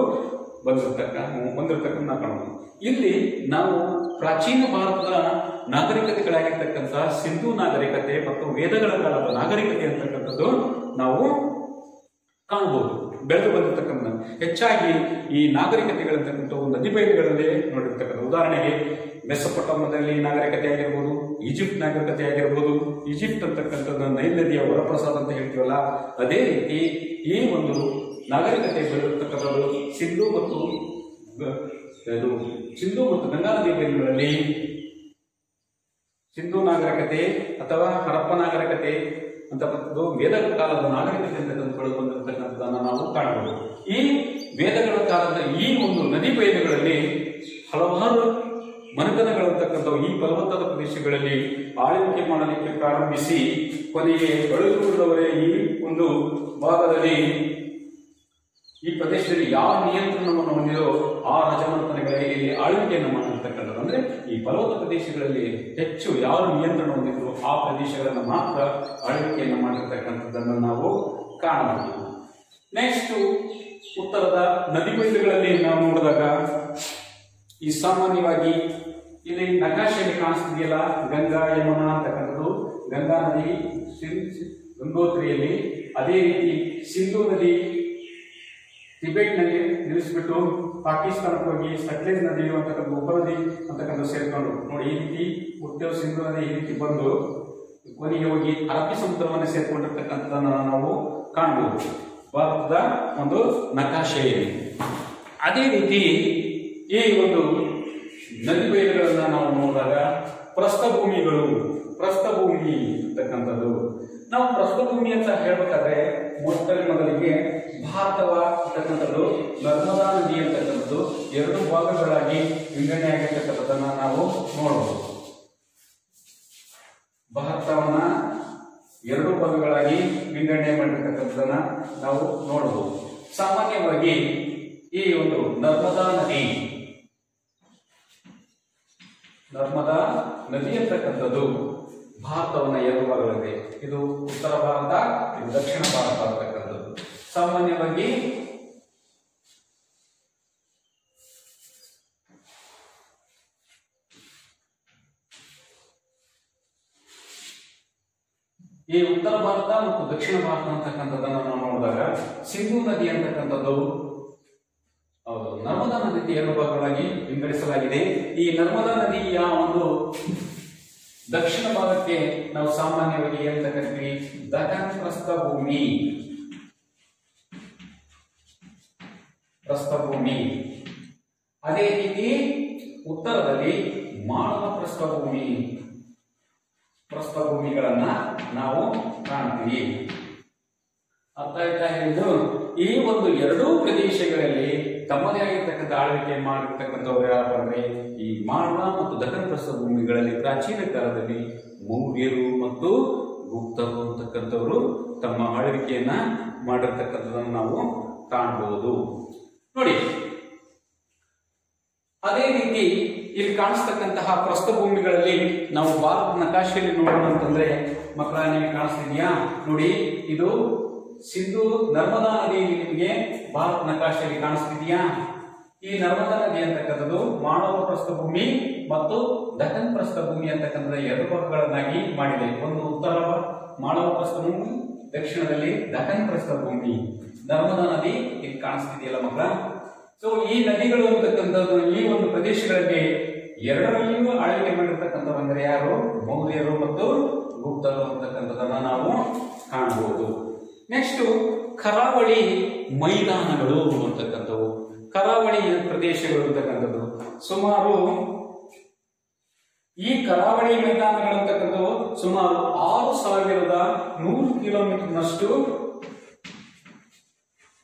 ಬಂದಿರತಕ್ಕಂಥ ಕಾಣಬಹುದು. ಇಲ್ಲಿ ನಾವು ಪ್ರಾಚೀನ ಭಾರತದ ನಾಗರಿಕತೆಗಳಾಗಿರ್ತಕ್ಕಂತಹ ಸಿಂಧು ನಾಗರಿಕತೆ ಮತ್ತು ವೇದಗಳ ಕಾಲದ ನಾಗರಿಕತೆ ಅಂತಕ್ಕಂಥದ್ದು ನಾವು ಕಾಣಬಹುದು. ಬೆಳೆದು ಬಂದಿರತಕ್ಕಂಥ ಹೆಚ್ಚಾಗಿ ಈ ನಾಗರಿಕತೆಗಳಂತಕ್ಕಂಥವು ನದಿ ಬಯಲುಗಳಲ್ಲೇ ನೋಡಿರ್ತಕ್ಕಂಥ. ಉದಾಹರಣೆಗೆ ಮೆಸೊಪೊಟೇಮಿಯಾದಲ್ಲಿ ನಾಗರಿಕತೆ ಆಗಿರ್ಬೋದು, ಈಜಿಪ್ಟ್ ನಾಗರಿಕತೆ ಆಗಿರ್ಬೋದು. ಈಜಿಪ್ಟ್ ಅಂತಕ್ಕಂಥದ್ದು ನೈಲ್ ನದಿಯ ವರಪ್ರಸಾದ ಅಂತ ಹೇಳ್ತೀವಲ್ಲ, ಅದೇ ರೀತಿ ಈ ಒಂದು ನಾಗರಿಕತೆ ಬೆಳೆದಿರ್ತಕ್ಕಂಥದ್ದು ಸಿಂಧು ಮತ್ತು ಗಂಗಾ ನದಿ ಬಯಲುಗಳಲ್ಲಿ ಸಿಂಧು ನಾಗರಿಕತೆ ಅಥವಾ ಹರಪ್ಪ ನಾಗರಿಕತೆ ಅಂತಕ್ಕಂಥದ್ದು ವೇದಗಳ ಕಾಲದ ನಾಗರಿಕತೆ ಅಂತಕ್ಕಂಥ ಬೆಳೆದು ಬಂದಿರತಕ್ಕಂಥದ್ದನ್ನು ನಾವು ಕಾಣಬಹುದು. ಈ ವೇದಗಳ ಕಾಲದ ಈ ಒಂದು ನದಿ ಬಯಲುಗಳಲ್ಲಿ ಹಲವಾರು ಮನೆತನಗಳಂತಕ್ಕಂಥವು ಈ ಪರ್ವತದ ಪ್ರದೇಶಗಳಲ್ಲಿ ಆಳ್ವಿಕೆ ಮಾಡಲಿಕ್ಕೆ ಪ್ರಾರಂಭಿಸಿ ಕೊನೆಗೆ ಬಳುಕುವುದವರೇ ಈ ಒಂದು ಭಾಗದಲ್ಲಿ ಈ ಪ್ರದೇಶದಲ್ಲಿ ಯಾವ ನಿಯಂತ್ರಣವನ್ನು ಹೊಂದಿದೋ ಆ ರಾಜಮನೆತನಗಳೇ ಇಲ್ಲಿ ಆಳ್ವಿಕೆಯನ್ನು ಮಾಡಿರ್ತಕ್ಕಂಥದ್ದು. ಅಂದ್ರೆ ಈ ಪರ್ವತ ಪ್ರದೇಶಗಳಲ್ಲಿ ಹೆಚ್ಚು ಯಾರು ನಿಯಂತ್ರಣ ಹೊಂದಿದ್ರು ಆ ಪ್ರದೇಶಗಳನ್ನು ಮಾತ್ರ ಆಳ್ವಿಕೆಯನ್ನು ಮಾಡಿರ್ತಕ್ಕಂಥದ್ದನ್ನು ನಾವು ಕಾಣಬಹುದು. ನೆಕ್ಸ್ಟ್ ಉತ್ತರದ ನದಿ ಬಯಲುಗಳಲ್ಲಿ ನಾವು ನೋಡಿದಾಗ ಈ ಸಾಮಾನ್ಯವಾಗಿ ಇಲ್ಲಿ ನಕಾಶೆಯಲ್ಲಿ ಕಾಣಿಸ್ತಿದೆಯಲ್ಲ ಗಂಗಾ ಯಮುನಾ ಅಂತಕ್ಕಂಥದ್ದು ಗಂಗಾ ನದಿ ಗಂಗೋತ್ರಿಯಲ್ಲಿ, ಅದೇ ರೀತಿ ಸಿಂಧು ನದಿ ಟಿಬೆಟ್ ನಲ್ಲಿ ನಿಲ್ಲಿಸ್ಬಿಟ್ಟು ಪಾಕಿಸ್ತಾನಕ್ಕೆ ಹೋಗಿ ಸಟ್ಲೇಜ್ ನದಿ ಅಂತಕ್ಕಂಥ ಉಪನದಿ ಅಂತಕ್ಕಂಥ ಸೇರ್ಕೊಂಡು ನೋಡಿ ಈ ರೀತಿ ಹುಟ್ಟೇವು ಸಿಂಧು ನದಿ ಈ ರೀತಿ ಬಂದು ಕೊನೆಗೆ ಹೋಗಿ ಅರಬ್ಬಿ ಸಮುದ್ರವನ್ನು ಸೇರ್ಕೊಂಡಿರ್ತಕ್ಕಂಥದ್ದನ್ನು ನಾವು ಕಾಣಬಹುದು ಭಾರತದ ಒಂದು ನಕಾಶೆಯಲ್ಲಿ. ಅದೇ ರೀತಿ ಈ ಒಂದು ನದಿ ಬಯಲುಗಳನ್ನ ನಾವು ನೋಡಿದಾಗ ಪ್ರಸ್ಥಭೂಮಿ ಅಂತಕ್ಕಂಥದ್ದು ನಾವು ಪ್ರಸ್ಥಭೂಮಿ ಅಂತ ಹೇಳ್ಬೇಕಾದ್ರೆ ಮೊದಲಿಗೆ ಭಾರತವ ಅಂತಕ್ಕಂಥದ್ದು ನರ್ಮದಾ ನದಿ ಅಂತಕ್ಕಂಥದ್ದು ಎರಡು ಭಾಗಗಳಾಗಿ ವಿಂಗಡಣೆ ಆಗಿರ್ತಕ್ಕಂಥದ್ದನ್ನ ನಾವು ನೋಡಬಹುದು. ಭಾರತವನ್ನ ಎರಡು ಭಾಗಗಳಾಗಿ ವಿಂಗಡಣೆ ಮಾಡಿರ್ತಕ್ಕಂಥದ್ದನ್ನ ನಾವು ನೋಡಬಹುದು. ಸಾಮಾನ್ಯವಾಗಿ ಈ ಒಂದು ನರ್ಮದಾ ನದಿ ಅಂತಕ್ಕಂಥದ್ದು ಭಾರತವನ್ನ ಎರಡು ಭಾಗಗಳಿದೆ. ಇದು ಉತ್ತರ ಭಾರತ, ಇದು ದಕ್ಷಿಣ ಭಾರತ ಅಂತಕ್ಕಂಥದ್ದು. ಸಾಮಾನ್ಯವಾಗಿ ಈ ಉತ್ತರ ಭಾರತ ಮತ್ತು ದಕ್ಷಿಣ ಭಾರತ ಅಂತಕ್ಕಂಥದ್ದನ್ನ ನಾವು ನೋಡಿದಾಗ ಸಿಂಧು ನದಿ ಅಂತಕ್ಕಂಥದ್ದು ನರ್ಮದಾ ನದಿ ಎರಡು ಭಾಗಗಳಾಗಿ ವಿಂಗಡಿಸಲಾಗಿದೆ. ಈ ನರ್ಮದಾ ನದಿಯ ಒಂದು ದಕ್ಷಿಣ ಭಾಗಕ್ಕೆ ನಾವು ಸಾಮಾನ್ಯವಾಗಿ ಏನಂತ ಕರಿತೀವಿ, ದಖನ್ ಪ್ರಸ್ಥಭೂಮಿ. ಅದೇ ರೀತಿ ಉತ್ತರದಲ್ಲಿ ಮಾಳವ ಪ್ರಸ್ಥಭೂಮಿಗಳನ್ನ ನಾವು ಕಾಣ್ತೀವಿ. ಅರ್ಥ ಆಯ್ತಾ ಹೇಳಿದ್ದು? ಈ ಒಂದು ಎರಡೂ ಪ್ರದೇಶಗಳಲ್ಲಿ ತಮ್ಮದೇ ಆಗಿರ್ತಕ್ಕಂಥ ಆಳ್ವಿಕೆ ಮಾಡಿರ್ತಕ್ಕಂಥವ್ರು ಯಾರಪ್ಪ ಅಂದ್ರೆ ಈ ಮಾಳವ ಮತ್ತು ದಖನ್ ಪ್ರಸ್ಥಭೂಮಿಗಳಲ್ಲಿ ಪ್ರಾಚೀನ ಕಾಲದಲ್ಲಿ ಮೌರ್ಯರು ಮತ್ತು ಗುಪ್ತರು ಅಂತಕ್ಕಂಥವ್ರು ತಮ್ಮ ಆಳ್ವಿಕೆಯನ್ನ ಮಾಡಿರ್ತಕ್ಕಂಥದ್ದನ್ನು ನಾವು ಕಾಣಬಹುದು. ನೋಡಿ, ಅದೇ ರೀತಿ ಇಲ್ಲಿ ಕಾಣಿಸ್ತಕ್ಕಂತಹ ಪ್ರಸ್ಥಭೂಮಿಗಳಲ್ಲಿ ನಾವು ಭಾರತ ನಕಾಶೆಯಲ್ಲಿ ನೋಡೋಣ ಅಂತಂದ್ರೆ ಮಕ್ಕಳ ನಿಮಗೆ ಕಾಣಿಸ್ತಿದ್ಯಾ ನೋಡಿ, ಇದು ಸಿಂಧು ನರ್ಮದಾ ನದಿ ನಿಮಗೆ ಭಾರತ ನಕಾಶೆಯಲ್ಲಿ ಕಾಣಿಸ್ತಿದೆಯಾ? ಈ ನರ್ಮದಾ ನದಿ ಅಂತಕ್ಕಂಥದ್ದು ಮಾಳವ ಪ್ರಸ್ಥಭೂಮಿ ಮತ್ತು ದಖನ್ ಪ್ರಸ್ಥಭೂಮಿ ಅಂತಕ್ಕಂಥ ಎರಡು ಭಾಗಗಳನ್ನಾಗಿ ಮಾಡಿದೆ. ಒಂದು ಉತ್ತರ ಮಾಳವ ಪ್ರಸ್ಥಭೂಮಿ, ದಕ್ಷಿಣದಲ್ಲಿ ದಖನ್ ಪ್ರಸ್ಥಭೂಮಿ. ನರ್ಮದಾ ನದಿ ಇಲ್ಲಿ ಕಾಣಿಸ್ತಿದೆಯಲ್ಲ ಮಕ್ಕಳ. ಸೊ ಈ ನದಿಗಳು ಅಂತಕ್ಕಂಥದ್ದು ಈ ಒಂದು ಪ್ರದೇಶಗಳಲ್ಲಿ ಎರಡರಲ್ಲಿಯೂ ಆಳ್ವಿಕೆ ಮಾಡಿರ್ತಕ್ಕಂಥವಂದ್ರೆ ಯಾರು? ಮೌರ್ಯರು ಮತ್ತು ಗುಪ್ತರು ಅಂತಕ್ಕಂಥದನ್ನ ನಾವು ಕಾಣಬಹುದು. ನೆಕ್ಸ್ಟ್ ಕರಾವಳಿ ಮೈದಾನಗಳು ಅಂತಕ್ಕಂಥವು. ಕರಾವಳಿ ಪ್ರದೇಶಗಳು ಅಂತಕ್ಕಂಥದ್ದು ಸುಮಾರು ಈ ಕರಾವಳಿ ಮೈದಾನಗಳು ಅಂತಕ್ಕಂಥವು ಸುಮಾರು 6100 ಕಿಲೋಮೀಟರ್ನಷ್ಟು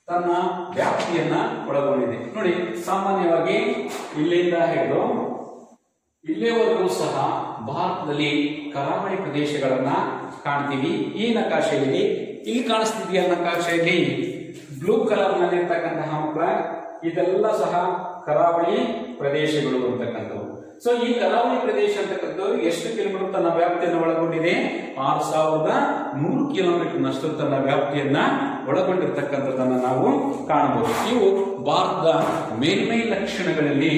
ತನ್ನ ವ್ಯಾಪ್ತಿಯನ್ನ ಒಳಗೊಂಡಿದೆ. ನೋಡಿ, ಸಾಮಾನ್ಯವಾಗಿ ಇಲ್ಲಿಂದ ಹಿಡಿದು ಇಲ್ಲಿವರೆಗೂ ಸಹ ಭಾರತದಲ್ಲಿ ಕರಾವಳಿ ಪ್ರದೇಶಗಳನ್ನ ಕಾಣ್ತೀವಿ. ಈ ನಕಾಶೆಯಲ್ಲಿ ಇಲ್ಲಿ ಕಾಣಿಸ್ತಿದೆಯ ನಕಾಶೆಯಲ್ಲಿ ಬ್ಲೂ ಕಲರ್ ನಲ್ಲಿ ಇರ್ತಕ್ಕಂತಹ ಮಕ್ಕಳ ಇದೆಲ್ಲ ಸಹ ಕರಾವಳಿ ಪ್ರದೇಶಗಳು ಅಂತಕ್ಕಂಥವು. ಸೊ ಈ ಕರಾವಳಿ ಪ್ರದೇಶ ಅಂತಕ್ಕಂಥದ್ದು ಎಷ್ಟು ಕಿಲೋಮೀಟರ್ ತನ್ನ ವ್ಯಾಪ್ತಿಯನ್ನು ಒಳಗೊಂಡಿದೆ? 6100 ಕಿಲೋಮೀಟರ್ನಷ್ಟು ತನ್ನ ವ್ಯಾಪ್ತಿಯನ್ನ ಒಳಗೊಂಡಿರ್ತಕ್ಕಂಥದ್ದನ್ನ ನಾವು ಕಾಣಬಹುದು. ಇವು ಭಾರತದ ಮೇಲ್ಮೈ ಲಕ್ಷಣಗಳಲ್ಲಿ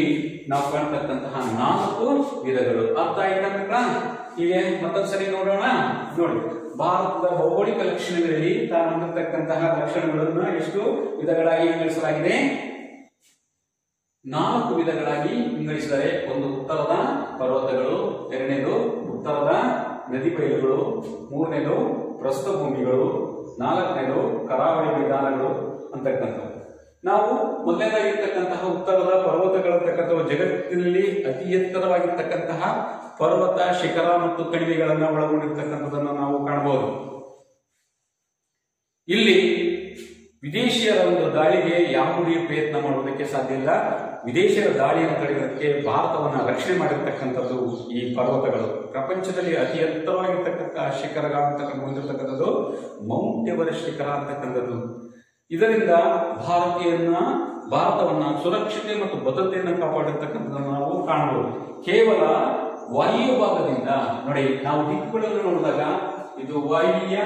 ನಾವು ಕಾಣ್ತಕ್ಕಂತಹ 4 ವಿಧಗಳು. ಅರ್ಥ ಆಯ್ತಾ ಮಕ್ಕಳ? ಹೀಗೆ ಮತ್ತೊಂದ್ಸರಿ ನೋಡೋಣ. ನೋಡಿ, ಭಾರತದ ಭೌಗೋಳಿಕ ಲಕ್ಷಣಗಳಲ್ಲಿ ತಾನು ಹೊಂದಿರತಕ್ಕಂತಹ ಲಕ್ಷಣಗಳನ್ನು ಎಷ್ಟು ವಿಧಗಳಾಗಿ ವಿಂಗಡಿಸಲಾಗಿದೆ? 4 ವಿಧಗಳಾಗಿ ವಿಂಗಡಿಸಿದರೆ, ಒಂದು ಉತ್ತರದ ಪರ್ವತಗಳು, ಎರಡನೇದು ಉತ್ತರದ ನದಿ ಬಯಲುಗಳು, ಮೂರನೇದು ಪ್ರಸ್ಥಭೂಮಿಗಳು, ನಾಲ್ಕನೇದು ಕರಾವಳಿ ಮೈದಾನಗಳು ಅಂತಕ್ಕಂಥವು. ನಾವು ಮೊದಲನೇದಾಗಿರ್ತಕ್ಕಂತಹ ಉತ್ತರದ ಪರ್ವತಗಳು ಅಂತಕ್ಕಂಥವು ಜಗತ್ತಿನಲ್ಲಿ ಅತಿ ಎತ್ತರವಾಗಿರ್ತಕ್ಕಂತಹ ಪರ್ವತ ಶಿಖರ ಮತ್ತು ಕಣಿವೆಗಳನ್ನ ಒಳಗೊಂಡಿರ್ತಕ್ಕಂಥದನ್ನು ನಾವು ಕಾಣಬಹುದು. ಇಲ್ಲಿ ವಿದೇಶಿಯರ ಒಂದು ದಾಳಿಗೆ ಯಾವುದೇ ಪ್ರಯತ್ನ ಮಾಡುವುದಕ್ಕೆ ಸಾಧ್ಯ ಇಲ್ಲ. ವಿದೇಶಿಯರ ದಾಳಿಯನ್ನು ತಡೆಯೋದಕ್ಕೆ ಭಾರತವನ್ನ ರಕ್ಷಣೆ ಮಾಡಿರ್ತಕ್ಕಂಥದ್ದು ಈ ಪರ್ವತಗಳು. ಪ್ರಪಂಚದಲ್ಲಿ ಅತಿ ಎತ್ತರವಾಗಿರ್ತಕ್ಕಂತಹ ಶಿಖರಗಳು ಅಂತಕ್ಕಂಥ ಹೊಂದಿರತಕ್ಕಂಥದ್ದು ಮೌಂಟ್ ಎವರೆಸ್ಟ್ ಶಿಖರ ಅಂತಕ್ಕಂಥದ್ದು. ಇದರಿಂದ ಭಾರತವನ್ನ ಸುರಕ್ಷತೆ ಮತ್ತು ಭದ್ರತೆಯನ್ನು ಕಾಪಾಡಿರ್ತಕ್ಕಂಥದ್ದನ್ನು ನಾವು ಕಾಣಬಹುದು. ಕೇವಲ ವಾಯು ಭಾಗದಿಂದ ನೋಡಿ, ನಾವು ದಿಕ್ಕುಗಳನ್ನು ನೋಡಿದಾಗ ಇದು ವಾಯುವ್ಯ,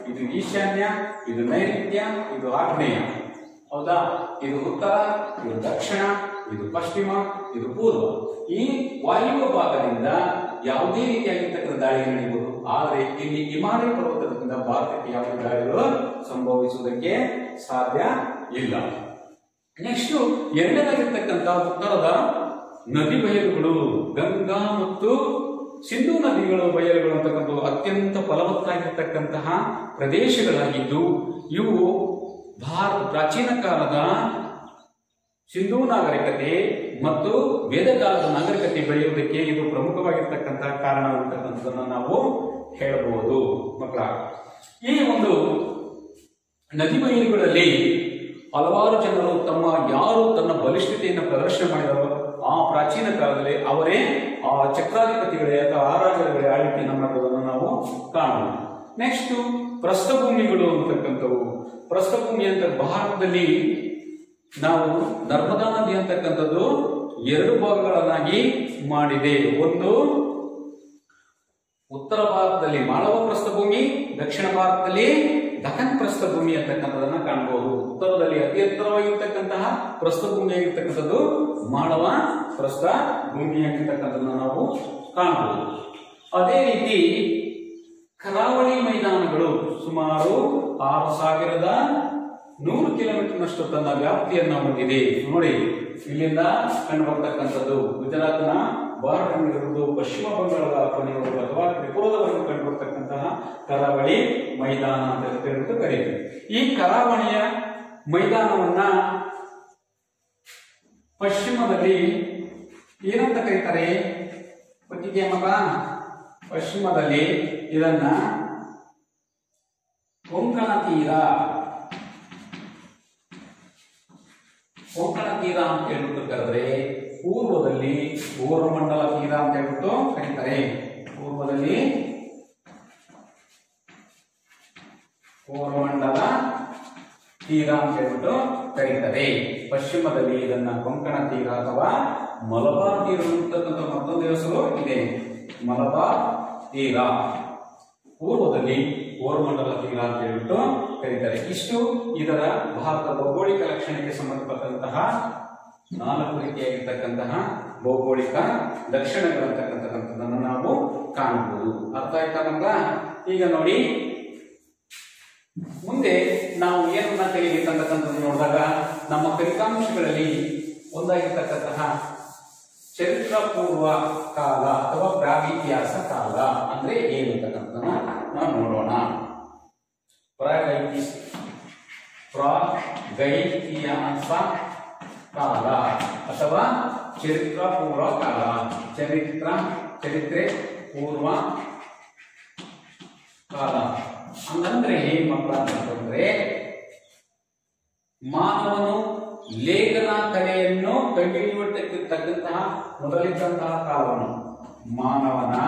ಇದು ಈಶಾನ್ಯ, ಇದು ನೈಋತ್ಯ, ಇದು ಆಗ್ನೇಯ, ಹೌದಾ? ಇದು ಉತ್ತರ, ಇದು ದಕ್ಷಿಣ, ಇದು ಪಶ್ಚಿಮ, ಇದು ಪೂರ್ವ. ಈ ವಾಯುವ್ಯ ಭಾಗದಿಂದ ಯಾವುದೇ ರೀತಿಯಾಗಿರ್ತಕ್ಕಂಥ ದಾಳಿ ನಡೆಯಬಹುದು. ಆದರೆ ಇಲ್ಲಿ ಹಿಮಾಲಯ ಪರ್ವತದಿಂದ ಭಾರತಕ್ಕೆ ಯಾವುದೇ ದಾಳಿಗಳು ಸಂಭವಿಸುವುದಕ್ಕೆ ಸಾಧ್ಯ ಇಲ್ಲ. ನೆಕ್ಸ್ಟ್ ಎರಡನೇದಾಗಿರ್ತಕ್ಕಂಥ ಉತ್ತರದ ನದಿ ಬಯಲುಗಳು, ಗಂಗಾ ಮತ್ತು ಸಿಂಧೂ ನದಿಗಳು ಬಯಲುಗಳು ಅಂತಕ್ಕಂಥ ಅತ್ಯಂತ ಫಲವತ್ತಾಗಿರ್ತಕ್ಕಂತಹ ಪ್ರದೇಶಗಳಾಗಿದ್ದು, ಇವು ಪ್ರಾಚೀನ ಕಾಲದ ಸಿಂಧೂ ನಾಗರಿಕತೆ ಮತ್ತು ವೇದಕಾಲದ ನಾಗರಿಕತೆ ಬೆಳೆಯುವುದಕ್ಕೆ ಇದು ಪ್ರಮುಖವಾಗಿರ್ತಕ್ಕಂತಹ ಕಾರಣ ಅಂತಕ್ಕಂಥದ್ದನ್ನು ನಾವು ಹೇಳಬಹುದು ಮಕ್ಕಳ. ಈ ಒಂದು ನದಿ ಬಯಲುಗಳಲ್ಲಿ ಹಲವಾರು ಜನರು ಯಾರು ತನ್ನ ಬಲಿಷ್ಠತೆಯನ್ನು ಪ್ರದರ್ಶನ ಮಾಡಿದರೋ ಆ ಪ್ರಾಚೀನ ಕಾಲದಲ್ಲಿ ಅವರೇ ಆ ಚಕ್ರಾಧಿಪತಿಗಳೇ ಅಥವಾ ಆರಾಧನೆಗಳೇ ಆಳ್ವಿಕೆಯನ್ನು ಮಾಡುವುದನ್ನು ನಾವು ಕಾಣಬಹುದು. ನೆಕ್ಸ್ಟ್ ಪ್ರಸ್ಥಭೂಮಿಗಳು ಅಂತಕ್ಕಂಥವು. ಪ್ರಸ್ಥಭೂಮಿ ಅಂತ ಭಾರತದಲ್ಲಿ ನಾವು ನರ್ಮದಾ ನದಿ ಅಂತಕ್ಕಂಥದ್ದು 2 ಭಾಗಗಳನ್ನಾಗಿ ಮಾಡಿದೆ. ಒಂದು ಉತ್ತರ ಭಾರತದಲ್ಲಿ ಮಾಳವ ಪ್ರಸ್ಥಭೂಮಿ, ದಕ್ಷಿಣ ಭಾರತದಲ್ಲಿ ದಖನ್ ಪ್ರಸ್ಥಭೂಮಿ ಅಂತಕ್ಕಂಥದನ್ನ ಕಾಣಬಹುದು. ಉತ್ತರದಲ್ಲಿ ಅತಿ ಎತ್ತರವಾಗಿರ್ತಕ್ಕಂತಹ ಪ್ರಸ್ಥಭೂಮಿಯಾಗಿರ್ತಕ್ಕಂಥದ್ದು ಮಾಳವ ಪ್ರಸ್ಥಭೂಮಿಯಾಗಿರ್ತಕ್ಕಂಥದನ್ನ ನಾವು ಕಾಣಬಹುದು. ಅದೇ ರೀತಿ ಕರಾವಳಿ ಮೈದಾನಗಳು ಸುಮಾರು 6100 ಕಿಲೋಮೀಟರ್ನಷ್ಟು ತನ್ನ ವ್ಯಾಪ್ತಿಯನ್ನ ಹೊಂದಿದೆ. ನೋಡಿ, ಇಲ್ಲಿಂದ ಕಂಡು ಬರ್ತಕ್ಕಂಥದ್ದು ಗುಜರಾತ್ನ ಬಾರ್ಡರ್ನಿರುವುದು ಪಶ್ಚಿಮ ಬಂಗಾಳದ ಕೊನೆಯವರೆಗೂ ಅಥವಾ ತ್ರಿಪುರದವರೆಗೂ ಕಂಡು ಬರ್ತಕ್ಕಂತಹ ಕರಾವಳಿ ಮೈದಾನ ಅಂತ ಹೇಳ್ಬಿಟ್ಟು ಕರೀತೀವಿ. ಈ ಕರಾವಳಿಯ ಮೈದಾನವನ್ನ ಪಶ್ಚಿಮದಲ್ಲಿ ಏನಂತ ಕರೀತಾರೆ ಗೊತ್ತಿದೆಯಾ ಮಗ? ಪಶ್ಚಿಮದಲ್ಲಿ ಇದನ್ನ ಕೊಂಕಣ ತೀರ ಅಂತ ಹೇಳ್ಬಿಟ್ಟು ಕರೆದ್ರೆ, ಪೂರ್ವದಲ್ಲಿ ಕೋರಮಂಡಲ ತೀರ ಅಂತ ಹೇಳ್ಬಿಟ್ಟು ಕರೀತಾರೆ. ಪೂರ್ವದಲ್ಲಿ ಕೋರಮಂಡಲ ತೀರ ಅಂತ ಹೇಳ್ಬಿಟ್ಟು ಕರೀತಾರೆ. ಪಶ್ಚಿಮದಲ್ಲಿ ಇದನ್ನ ಕೊಂಕಣ ತೀರ ಅಥವಾ ಮಲಬಾರ್ ತೀರ ಅಂತಕ್ಕಂಥ ಮತ್ತೊಂದು ಹೆಸರು ಇದೆ, ಮಲಬಾರ್ ತೀರ. ಪೂರ್ವದಲ್ಲಿ ಕೋರಮಂಡಲ ತೀರ ಅಂತ ಹೇಳ್ಬಿಟ್ಟು ಕರೀತಾರೆ. ಇಷ್ಟು ಇದರ ಭಾರತದ ಭೌಗೋಳಿಕ ಲಕ್ಷಣಕ್ಕೆ ಸಂಬಂಧಪಟ್ಟಂತಹ 4 ರೀತಿಯಾಗಿರ್ತಕ್ಕಂತಹ ಭೌಗೋಳಿಕ ಲಕ್ಷಣಗಳಂತಕ್ಕಂಥದ್ದನ್ನು ನಾವು ಕಾಣಬಹುದು. ಅರ್ಥ ಆಯ್ತಾ ನಮ್ಗ? ಈಗ ನೋಡಿ, ಮುಂದೆ ನಾವು ಏನನ್ನ ಕಲಿಬೇಕಂತಕ್ಕಂಥದ್ದು ನೋಡಿದಾಗ ನಮ್ಮ ಫಲಿತಾಂಶಗಳಲ್ಲಿ ಒಂದಾಗಿರ್ತಕ್ಕಂತಹ ಚರಿತ್ರ ಪೂರ್ವ ಕಾಲ ಅಥವಾ ಪ್ರಾಗಿತಿಹಾಸ ಕಾಲ ಅಂದ್ರೆ ಏನು ಅಂತಕ್ಕಂಥದ್ದನ್ನ ನಾವು ನೋಡೋಣ. ಪ್ರಾಗೈತಿಹಾಸ ಕಾಲ ಅಥವಾ ಚರಿತ್ರ ಪೂರ್ವ ಕಾಲ, ಚರಿತ್ರೆ ಪೂರ್ವ ಕಾಲ ಹಂಗಂದ್ರೆ ಏನ್ ಮಕ್ಕಳ ಅಂತಂದ್ರೆ, ಮಾನವನು ಲೇಖನ ಕಲೆಯನ್ನು ಕಂಡುಹಿಡಿಯುವುದಕ್ಕೆ ತಕ್ಕಂತಹ ಮೊದಲಿದ್ದಂತಹ ಕಾಲವನ್ನು, ಮಾನವನು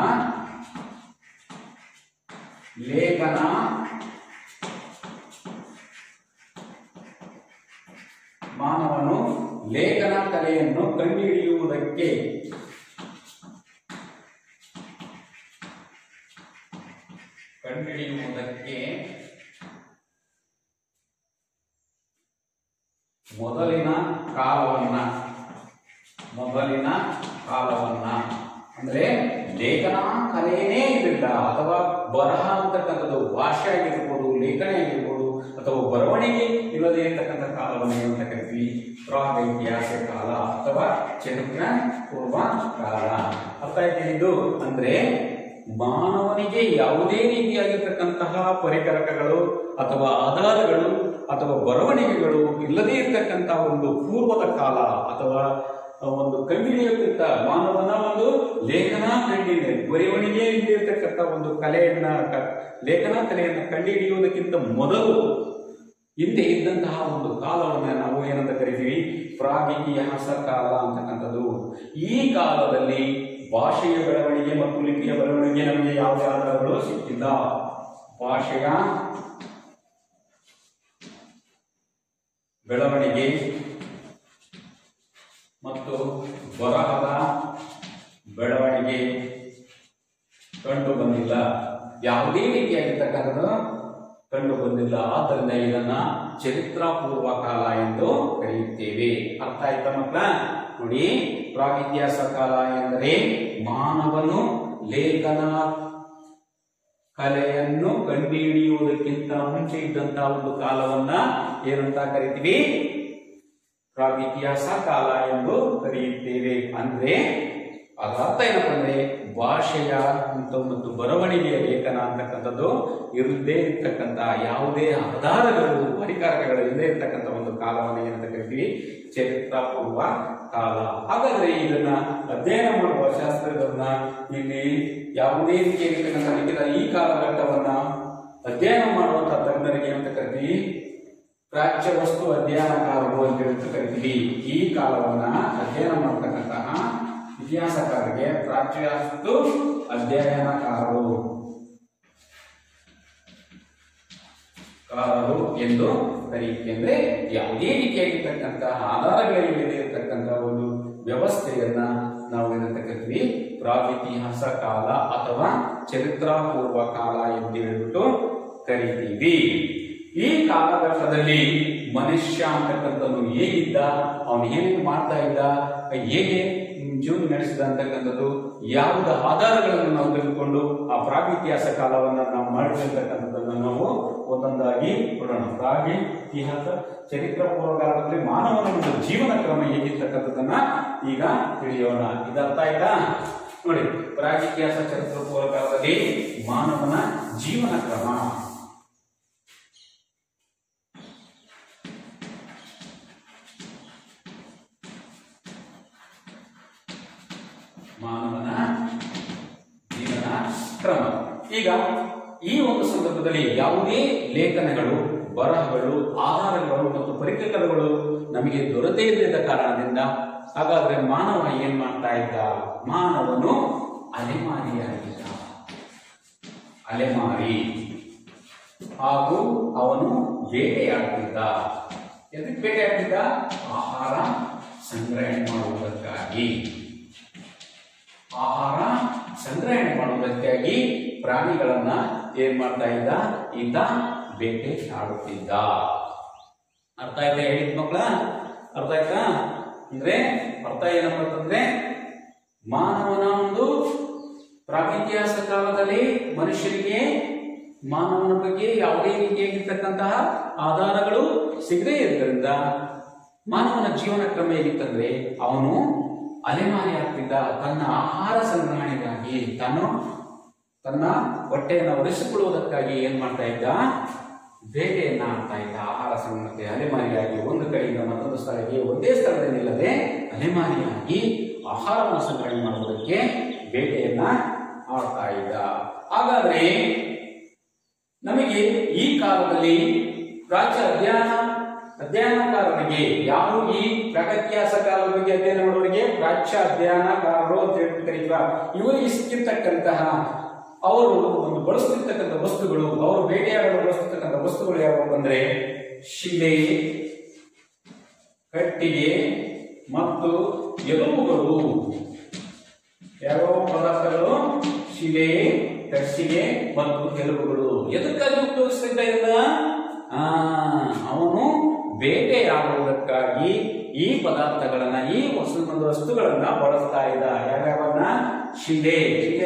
ಲೇಖನ ಕಲೆಯನ್ನು ಕಂಡುಹಿಡಿಯುವುದಕ್ಕೆ ಮೊದಲಿನ ಕಾಲವನ್ನ ಅಂದ್ರೆ ಲೇಖನ ಕಲೆಯೇ ಇರಲಿಲ್ಲ, ಅಥವಾ ಬರಹ ಅಂತಕ್ಕಂಥದ್ದು ಭಾಷೆ ಆಗಿರ್ಬೋದು, ಲೇಖನ ಆಗಿರ್ಬೋದು, ಅಥವಾ ಬರವಣಿಗೆ ಇಲ್ಲದೆ ಇರತಕ್ಕಂಥ ಕಾಲವನ್ನು ಏನಂತ ಕರಿತೀವಿ? ಪ್ರಾಗೈತಿಹಾಸ ಕಾಲ ಅಥವಾ ಚರಿತ್ರ ಪೂರ್ವ ಕಾಲ. ಅರ್ಥ ಆಯ್ತು? ಇದು ಅಂದ್ರೆ ಮಾನವನಿಗೆ ಯಾವುದೇ ರೀತಿಯಾಗಿರ್ತಕ್ಕಂತಹ ಪರಿಕರಕಗಳು ಅಥವಾ ಆಧಾರಗಳು ಅಥವಾ ಬರವಣಿಗೆಗಳು ಇಲ್ಲದೇ ಇರತಕ್ಕಂತಹ ಒಂದು ಪೂರ್ವದ ಕಾಲ, ಅಥವಾ ಒಂದು ಕಂಡಿಡಿಯತಕ್ಕ ಮಾನವನ ಒಂದು ಲೇಖನ ಕಂಡಿದೆ, ಬರವಣಿಗೆ ಇರತಕ್ಕಂಥ ಒಂದು ಲೇಖನ ಕಲೆಯನ್ನು ಕಂಡುಹಿಡಿಯುವುದಕ್ಕಿಂತ ಮೊದಲು ಹಿಂದೆ ಇದ್ದಂತಹ ಒಂದು ಕಾಲವನ್ನು ನಾವು ಏನಂತ ಕರಿತೀವಿ? ಪ್ರಾಗಿತಿಹಾಸ ಕಾಲ ಅಂತಕ್ಕಂಥದ್ದು. ಈ ಕಾಲದಲ್ಲಿ ಭಾಷೆಯ ಬೆಳವಣಿಗೆ ಮತ್ತು ಲಿಪಿಯ ಬೆಳವಣಿಗೆ ನಮಗೆ ಯಾವುದೇ ಆಧಾರಗಳು ಸಿಕ್ಕಿಲ್ಲ. ಭಾಷೆಯ ಬೆಳವಣಿಗೆ ಮತ್ತು ಬರಹದ ಬೆಳವಣಿಗೆ ಕಂಡು ಬಂದಿಲ್ಲ, ಯಾವುದೇ ರೀತಿಯಾಗಿರ್ತಕ್ಕಂಥದ್ದು ಕಂಡು ಬಂದಿಲ್ಲ. ಆದ್ದರಿಂದ ಇದನ್ನ ಚರಿತ್ರ ಪೂರ್ವ ಕಾಲ ಎಂದು ಕರೆಯುತ್ತೇವೆ. ಅರ್ಥ ಆಯ್ತಾ ಮಕ್ಕಳ? ನೋಡಿ, ಪ್ರಾಗಿತಿಹಾಸ ಕಾಲ ಎಂದರೆ ಮಾನವನು ಲೇಖನ ಕಲೆಯನ್ನು ಕಂಡುಹಿಡಿಯುವುದಕ್ಕಿಂತ ಮುಂಚೆ ಇದ್ದಂತಹ ಒಂದು ಕಾಲವನ್ನ ಏನಂತ ಕರಿತೀವಿ? ಪ್ರಾಗಿತಿಹಾಸ ಕಾಲ ಎಂದು ಕರೆಯುತ್ತೇವೆ. ಅಂದ್ರೆ ಅದರ ಅರ್ಥ ಏನಪ್ಪ ಅಂದ್ರೆ, ಭಾಷೆಯ ಮತ್ತು ಬರವಣಿಗೆಯ ಲೇಖನ ಅಂತಕ್ಕಂಥದ್ದು ಇರದೇ ಇರ್ತಕ್ಕಂತಹ ಯಾವುದೇ ಆಧಾರಗಳು ಪರಿಕಾರಕಗಳು ಇಲ್ಲದೆ ಇರ್ತಕ್ಕಂಥ ಒಂದು ಕಾಲವನ್ನು ಏನಂತ ಕರಿತೀವಿ? ಚರಿತ್ರ ಪೂರ್ವ ಕಾಲ. ಹಾಗಾದ್ರೆ ಇದನ್ನ ಅಧ್ಯಯನ ಮಾಡುವ ಶಾಸ್ತ್ರಗಳನ್ನ ಇಲ್ಲಿ ಯಾವುದೇ ರೀತಿಯಾಗಿರ್ತಕ್ಕಂಥ ಲಿಖಿತ ಈ ಕಾಲಘಟ್ಟವನ್ನ ಅಧ್ಯಯನ ಮಾಡುವಂತಹ ತಜ್ಞರಿಗೆ ಅಂತ ಕರಿತೀವಿ? ಪ್ರಾಚ್ಯ ವಸ್ತು ಅಧ್ಯಯನಕಾರರು ಅಂತ ಕರಿತೀವಿ. ಈ ಕಾಲವನ್ನ ಅಧ್ಯಯನ ಮಾಡತಕ್ಕಂತಹ ಇತಿಹಾಸಕಾರರಿಗೆ ಪ್ರಾಚ್ಯ ವಸ್ತು ಅಧ್ಯಯನಕಾರರು ಎಂದು ಕರೆಯುತ್ತೆ. ಅಂದ್ರೆ ಯಾವುದೇ ರೀತಿಯಾಗಿರ್ತಕ್ಕಂತಹ ಆಧಾರಗಳಿಲ್ಲದೆ ಇರತಕ್ಕಂತಹ ಒಂದು ವ್ಯವಸ್ಥೆಯನ್ನ ನಾವು ಏನಂತ ಕರಿತೀವಿ? ಪ್ರಾಗಿತಿಹಾಸ ಕಾಲ ಅಥವಾ ಚರಿತ್ರ ಪೂರ್ವ ಕಾಲ ಎಂದು ಹೇಳ್ಬಿಟ್ಟು ಕರಿತೀವಿ. ಈ ಕಾಲಘಟ್ಟದಲ್ಲಿ ಮನುಷ್ಯ ಅಂತಕ್ಕಂಥದ್ದು ಹೇಗಿದ್ದ, ಅವನು ಏನೇನು ಮಾಡ್ತಾ ಇದ್ದ, ಹೇಗೆ ಜೀವನ ನಡೆಸಿದ ಅಂತಕ್ಕಂಥದ್ದು ಯಾವುದ ಆಧಾರಗಳನ್ನು ನಾವು ತೆಗೆದುಕೊಂಡು ಆ ಪ್ರಾಗಿತಿಹಾಸ ಕಾಲವನ್ನು ನಾವು ಮಾಡಿರ್ತಕ್ಕಂಥದ್ದನ್ನು ನಾವು ಒಂದೊಂದಾಗಿ ಕೊಡೋಣ. ಪ್ರಾಗಿತಿಹಾಸ ಚರಿತ್ರ ಪೂರ್ವಕಾಲದಲ್ಲಿ ಮಾನವನ ಒಂದು ಜೀವನ ಕ್ರಮ ಹೇಗಿರ್ತಕ್ಕಂಥದ್ದನ್ನ ಈಗ ತಿಳಿಯೋಣ. ಇದರ್ಥ ಆಯ್ತಾ? ನೋಡಿ, ಪ್ರಾಗಿತಿಹಾಸ ಚರಿತ್ರ ಪೂರ್ವಕಾಲದಲ್ಲಿ ಮಾನವನ ಜೀವನ ಕ್ರಮ. ಮಾನವನ ಜೀವನ ಕ್ರಮ. ಈಗ ಈ ಒಂದು ಸಂದರ್ಭದಲ್ಲಿ ಯಾವುದೇ ಲೇಖನಗಳು, ಬರಹಗಳು, ಆಧಾರಗಳು ಮತ್ತು ಪರಿಕರಗಳು ನಮಗೆ ದೊರೆತೇ ಇಲ್ಲದ ಕಾರಣದಿಂದ ಹಾಗಾದ್ರೆ ಮಾನವ ಏನ್ ಮಾಡ್ತಾ ಇದ್ದ? ಮಾನವನು ಅಲೆಮಾರಿಯಾಗಿದ್ದ. ಅಲೆಮಾರಿ ಹಾಗೂ ಅವನು ಬೇಟೆಯಾಡ್ತಿದ್ದ. ಎದಕ್ಕೆ ಬೇಟೆಯಾಡ್ತಿದ್ದ? ಆಹಾರ ಸಂಗ್ರಹಣೆ ಮಾಡುವುದಕ್ಕಾಗಿ. ಆಹಾರ ಸಂಗ್ರಹಣೆ ಮಾಡುವುದಕ್ಕಾಗಿ ಪ್ರಾಣಿಗಳನ್ನ ಏನ್ ಮಾಡ್ತಾ ಇದ್ದ? ಈತ ಬೇಟೆ ಆಡುತ್ತಿದ್ದ. ಅರ್ಥ ಆಯ್ತಾ ಹೇಳಿದ ಮಕ್ಕಳ? ಅರ್ಥ ಆಯ್ತಾ? ಅಂದ್ರೆ ಅರ್ಥ ಏನಪ್ಪ ಅಂತಂದ್ರೆ ಮಾನವನ ಒಂದು ಪ್ರಾಗಿತಿಹಾಸ ಕಾಲದಲ್ಲಿ ಮನುಷ್ಯರಿಗೆ ಮಾನವನ ಬಗ್ಗೆ ಯಾವುದೇ ರೀತಿಯಾಗಿರ್ತಕ್ಕಂತಹ ಆಧಾರಗಳು ಸಿಗದೇ ಇರೋದ್ರಿಂದ ಮಾನವನ ಜೀವನ ಕ್ರಮ ಹೇಗಿತ್ತಂದ್ರೆ ಅವನು ಅಲೆಮಾರಿ ಆಗ್ತಿದ್ದ. ತನ್ನ ಆಹಾರ ಸಂಗ್ರಹಣೆಗಾಗಿ ತನ್ನ ಹೊಟ್ಟೆಯನ್ನು ಒರೆಸಿಕೊಳ್ಳುವುದಕ್ಕಾಗಿ ಏನ್ ಮಾಡ್ತಾ ಇದ್ದ? ಬೇಟೆಯನ್ನ ಆಡ್ತಾ ಇದ್ದ. ಆಹಾರ ಸಂಗ್ರಹಕ್ಕೆ ಅಲೆಮಾರಿಯಾಗಿ ಒಂದು ಕಡೆಯಿಂದ ಮತ್ತೊಂದು ಸ್ಥಳಕ್ಕೆ ಒಂದೇ ಸ್ಥಳದಲ್ಲಿ ನಿಲ್ಲದೆ ಅಲೆಮಾರಿಯಾಗಿ ಆಹಾರವನ್ನು ಸಂಗ್ರಹಣೆ ಮಾಡುವುದಕ್ಕೆ ಬೇಟೆಯನ್ನ ಆಡ್ತಾ ಇದ್ದ. ಹಾಗಾದ್ರೆ ನಮಗೆ ಈ ಕಾಲದಲ್ಲಿ ಪ್ರಾಚ್ಯ ಅಧ್ಯಯನಕಾರರಿಗೆ, ಯಾರು ಈ ಪ್ರಾಗತ್ಯಾಸ ಕಾಲದ ಬಗ್ಗೆ ಅಧ್ಯಯನ ಮಾಡುವವರಿಗೆ ಪ್ರಾಚ್ಯ ಅಧ್ಯಯನಕಾರರು ಅಂತ ಹೇಳಿ ಕರೀತೀವ. ಇವರಿಗೆ ಸಿಕ್ಕಿರ್ತಕ್ಕಂತಹ ಅವರು ಒಂದು ಬಳಸುತ್ತಿರ್ತಕ್ಕಂಥ ವಸ್ತುಗಳು, ಅವರು ಬೇಟೆಯಾಡಲು ಬಳಸುತ್ತಿರ್ತಕ್ಕಂಥ ವಸ್ತುಗಳು ಯಾವುವು ಅಂದ್ರೆ ಶಿಲೆ, ಕಟ್ಟಿಗೆ ಮತ್ತು ಎಲುಬುಗಳು. ಯಾವ ಪದಾರ್ಥಗಳು? ಶಿಲೆ, ಕಟ್ಟಿಗೆ ಮತ್ತು ಎಲುಬುಗಳು. ಎದಕ್ಕಾಗಿ ಉಪಯೋಗಿಸ್ತಿದ್ದ ಇದನ್ನ? ಅವನು ಬೇಟೆಯಾಡುವುದಕ್ಕಾಗಿ ಈ ಪದಾರ್ಥಗಳನ್ನ, ಈ ವಸ್ತುಗಳನ್ನ ಬಳಸ್ತಾ ಇದ್ದ. ಯಾವ್ಯಾವನ್ನ? ಶಿಲೆ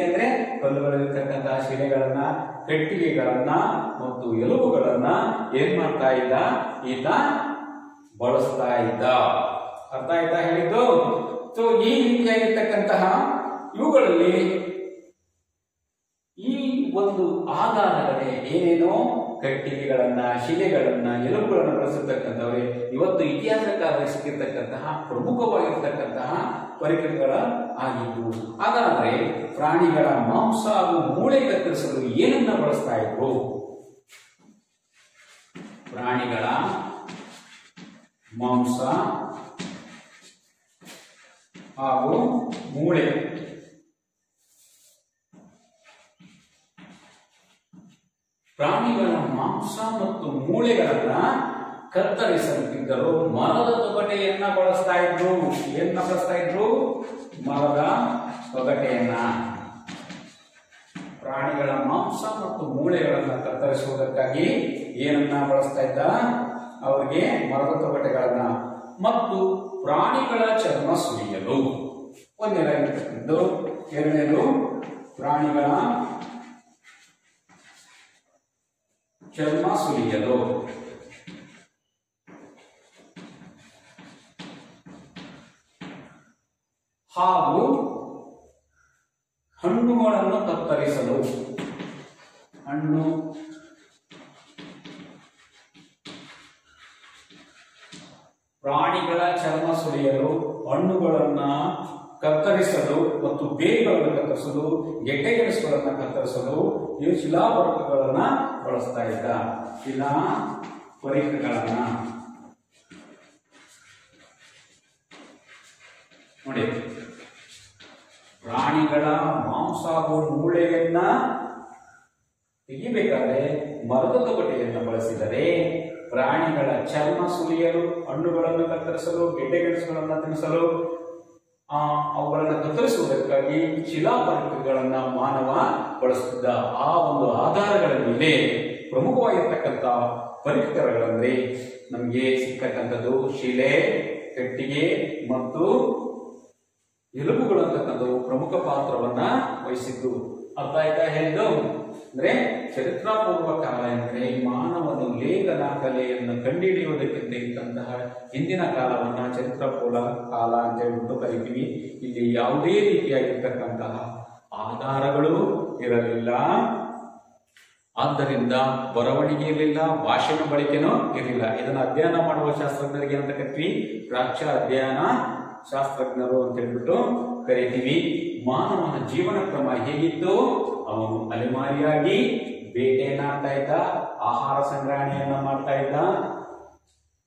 ಅಂದ್ರೆ ಕಲ್ಲುಗಳಲ್ಲಿರ್ತಕ್ಕಂತಹ ಶಿಲೆಗಳನ್ನ, ಕಟ್ಟಿಗೆಗಳನ್ನ ಮತ್ತು ಎಲುಬುಗಳನ್ನ ಏನ್ ಮಾಡ್ತಾ ಇದ್ದ? ಈತ ಬಳಸ್ತಾ ಇದ್ದ. ಅರ್ಥ ಆಯ್ತಾ ಹೇಳಿದ್ದು? ಸೊ ಈ ರೀತಿಯಾಗಿರ್ತಕ್ಕಂತಹ ಇವುಗಳಲ್ಲಿ ಈ ಒಂದು ಆಧಾರಗಳೇ ಏನೇನೋ ಕಟ್ಟಿಗೆಗಳನ್ನ, ಶಿಲೆಗಳನ್ನ, ಎಲುಬುಗಳನ್ನ ಬಳಸಿರ್ತಕ್ಕಂಥವ್ರೆ ಇವತ್ತು ಇತಿಹಾಸಕಾರರಿಗೆ ಸಿಕ್ಕಿರ್ತಕ್ಕಂತಹ ಪ್ರಮುಖವಾಗಿರ್ತಕ್ಕಂತಹ ಪರಿಕರಗಳ ಆಗಿದ್ದು. ಹಾಗಾದ್ರೆ ಪ್ರಾಣಿಗಳ ಮಾಂಸ ಹಾಗೂ ಮೂಳೆ ಕತ್ತರಿಸಲು ಏನನ್ನ ಬಳಸ್ತಾ ಇದ್ರು? ಪ್ರಾಣಿಗಳ ಮಾಂಸ ಹಾಗೂ ಮೂಳೆ ಪ್ರಾಣಿಗಳ ಮಾಂಸ ಮತ್ತು ಮೂಳೆಗಳನ್ನ ಕತ್ತರಿಸುತ್ತಿದ್ದರು. ಮರದ ತೊಗಟೆಯನ್ನ ಬಳಸ್ತಾ ಇದ್ರು. ಏನ್ನ ಬಳಸ್ತಾ ಇದ್ರು? ಮರದ ತೊಗಟೆಯನ್ನ. ಪ್ರಾಣಿಗಳ ಮಾಂಸ ಮತ್ತು ಮೂಳೆಗಳನ್ನ ಕತ್ತರಿಸುವುದಕ್ಕಾಗಿ ಏನನ್ನ ಬಳಸ್ತಾ ಇದ್ದ? ಅವರಿಗೆ ಮರದ ತೊಗಟೆಗಳನ್ನ. ಮತ್ತು ಪ್ರಾಣಿಗಳ ಚರ್ಮ ಸುಲಿಯಲು ಒಂದನೇದಾಗಿರ್ತಕ್ಕಂಥದ್ದು. ಎರಡನೇದು ಪ್ರಾಣಿಗಳ ಚರ್ಮ ಸುಲಿಯಲು. ಹಾಗೂ ಹಣ್ಣುಗಳನ್ನು ಕತ್ತರಿಸಲು. ಹಣ್ಣು, ಪ್ರಾಣಿಗಳ ಚರ್ಮ ಸುಲಿಯಲು, ಹಣ್ಣುಗಳನ್ನ ಕತ್ತರಿಸಲು ಮತ್ತು ಬೇರುಗಳನ್ನು ಕತ್ತರಿಸಲು, ಗೆಡ್ಡೆಗೆಣಸುಗಳನ್ನ ಕತ್ತರಿಸಲು ಈ ಶಿಲಾಪರಕಗಳನ್ನ ಬಳಸ್ತಾ ಇದ್ದ. ಶಿಲಾಪರಿಕಗಳನ್ನ ನೋಡಿ. ಪ್ರಾಣಿಗಳ ಮಾಂಸ ಹಾಗೂ ಮೂಳೆಯನ್ನ ತೆಗಿಬೇಕಾದ್ರೆ ಮರದ ತೊಗಟೆಯನ್ನ ಬಳಸಿದರೆ, ಪ್ರಾಣಿಗಳ ಚರ್ಮ ಸುಲಿಯಲು, ಹಣ್ಣುಗಳನ್ನು ಕತ್ತರಿಸಲು, ಗೆಡ್ಡೆಗೆಣಸುಗಳನ್ನ ತಿನ್ನಿಸಲು, ಅವುಗಳನ್ನು ಕತ್ತರಿಸುವುದಕ್ಕಾಗಿ ಶಿಲಾಪರಿಕಗಳನ್ನ ಮಾನವ ಬಳಸುತ್ತಿದ್ದ. ಆ ಒಂದು ಆಧಾರಗಳ ಮೇಲೆ ಪ್ರಮುಖವಾಗಿರ್ತಕ್ಕಂಥ ಪರಿಕರಗಳಂದ್ರೆ ನಮಗೆ ಸಿಕ್ಕಂಥದ್ದು ಶಿಲೆ, ಕಟ್ಟಿಗೆ ಮತ್ತು ಎಲುಬುಗಳು ಅಂತಕ್ಕಂಥವು ಪ್ರಮುಖ ಪಾತ್ರವನ್ನ ವಹಿಸಿದ್ದು. ಅರ್ಥ ಆಯ್ತಾ ಹೇಳಿದ್ದು? ಅಂದ್ರೆ ಚರಿತ್ರಾಪೂರ್ವ ಕಾಲ ಎಂದರೆ ಮಾನವನು ಲೇಖನ ಕಲೆಯನ್ನು ಕಂಡುಹಿಡಿಯುವುದಕ್ಕಿಂತ ಇದ್ದಂತಹ ಹಿಂದಿನ ಕಾಲವನ್ನ ಚರಿತ್ರಾಪೂರ್ವ ಕಾಲ ಅಂತ ಹೇಳ್ಬಿಟ್ಟು ಕರಿತೀವಿ. ಇಲ್ಲಿ ಯಾವುದೇ ರೀತಿಯಾಗಿರ್ತಕ್ಕಂತಹ ಆಧಾರಗಳು ಇರಲಿಲ್ಲ. ಆದ್ದರಿಂದ ಬರವಣಿಗೆ ಇರಲಿಲ್ಲ, ಭಾಷಣ ಬಳಕೆನೂ ಇರಲಿಲ್ಲ. ಇದನ್ನು ಅಧ್ಯಯನ ಮಾಡುವ ಶಾಸ್ತ್ರಜ್ಞರಿಗೆ ಅಂತ ಕರಿತೀವಿ, ಪ್ರಾಚ್ಯ ಅಧ್ಯಯನ ಶಾಸ್ತ್ರಜ್ಞರು ಅಂತ ಹೇಳ್ಬಿಟ್ಟು ಕರಿತೀವಿ. ಮಾನವನ ಜೀವನ ಕ್ರಮ ಹೇಗಿತ್ತು? ಅವನು ಅಲೆಮಾರಿಯಾಗಿ ಬೇಟೆಯನ್ನ ಆಡ್ತಾ ಇದ್ದ, ಆಹಾರ ಸಂಗ್ರಹಣೆಯನ್ನ ಮಾಡ್ತಾ ಇದ್ದ.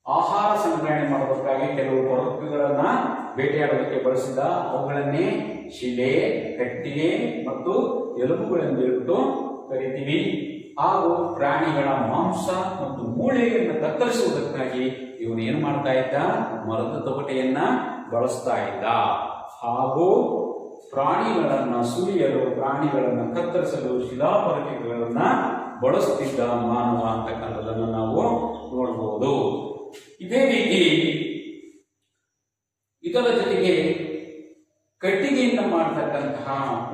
ಆಹಾರ ಸಂಗ್ರಹಣೆ ಮಾಡೋದಕ್ಕಾಗಿ ಕೆಲವು ಪೊರಕುಗಳನ್ನ ಬೇಟೆಯಾಡೋದಕ್ಕೆ ಬಳಸಿದ. ಅವುಗಳನ್ನೇ ಶಿಲೆ, ಕಟ್ಟಿಗೆ ಮತ್ತು ಎಲುಬುಗಳೆಂದು ಹೇಳ್ಬಿಟ್ಟು ಕರಿತೀವಿ. ಹಾಗೂ ಪ್ರಾಣಿಗಳ ಮಾಂಸ ಮತ್ತು ಮೂಳೆಯನ್ನು ಕತ್ತರಿಸುವುದಕ್ಕಾಗಿ ಇವನು ಏನ್ ಮಾಡ್ತಾ ಇದ್ದ? ಮರದ ತೊಗಟೆಯನ್ನ ಬಳಸ್ತಾ ಇದ್ದ. ಹಾಗೂ ಪ್ರಾಣಿಗಳನ್ನ ಸುಲಿಯಲು, ಪ್ರಾಣಿಗಳನ್ನ ಕತ್ತರಿಸಲು ಶಿಲಾಪರಕೆಗಳನ್ನ ಬಳಸುತ್ತಿದ್ದ ಮಾನವ ಅಂತಕ್ಕಂಥದ್ದನ್ನು ನಾವು ನೋಡಬಹುದು. ಇದೇ ರೀತಿ ಇದರ ಜೊತೆಗೆ ಕಟ್ಟಿಗೆಯಿಂದ ಮಾಡತಕ್ಕಂತಹ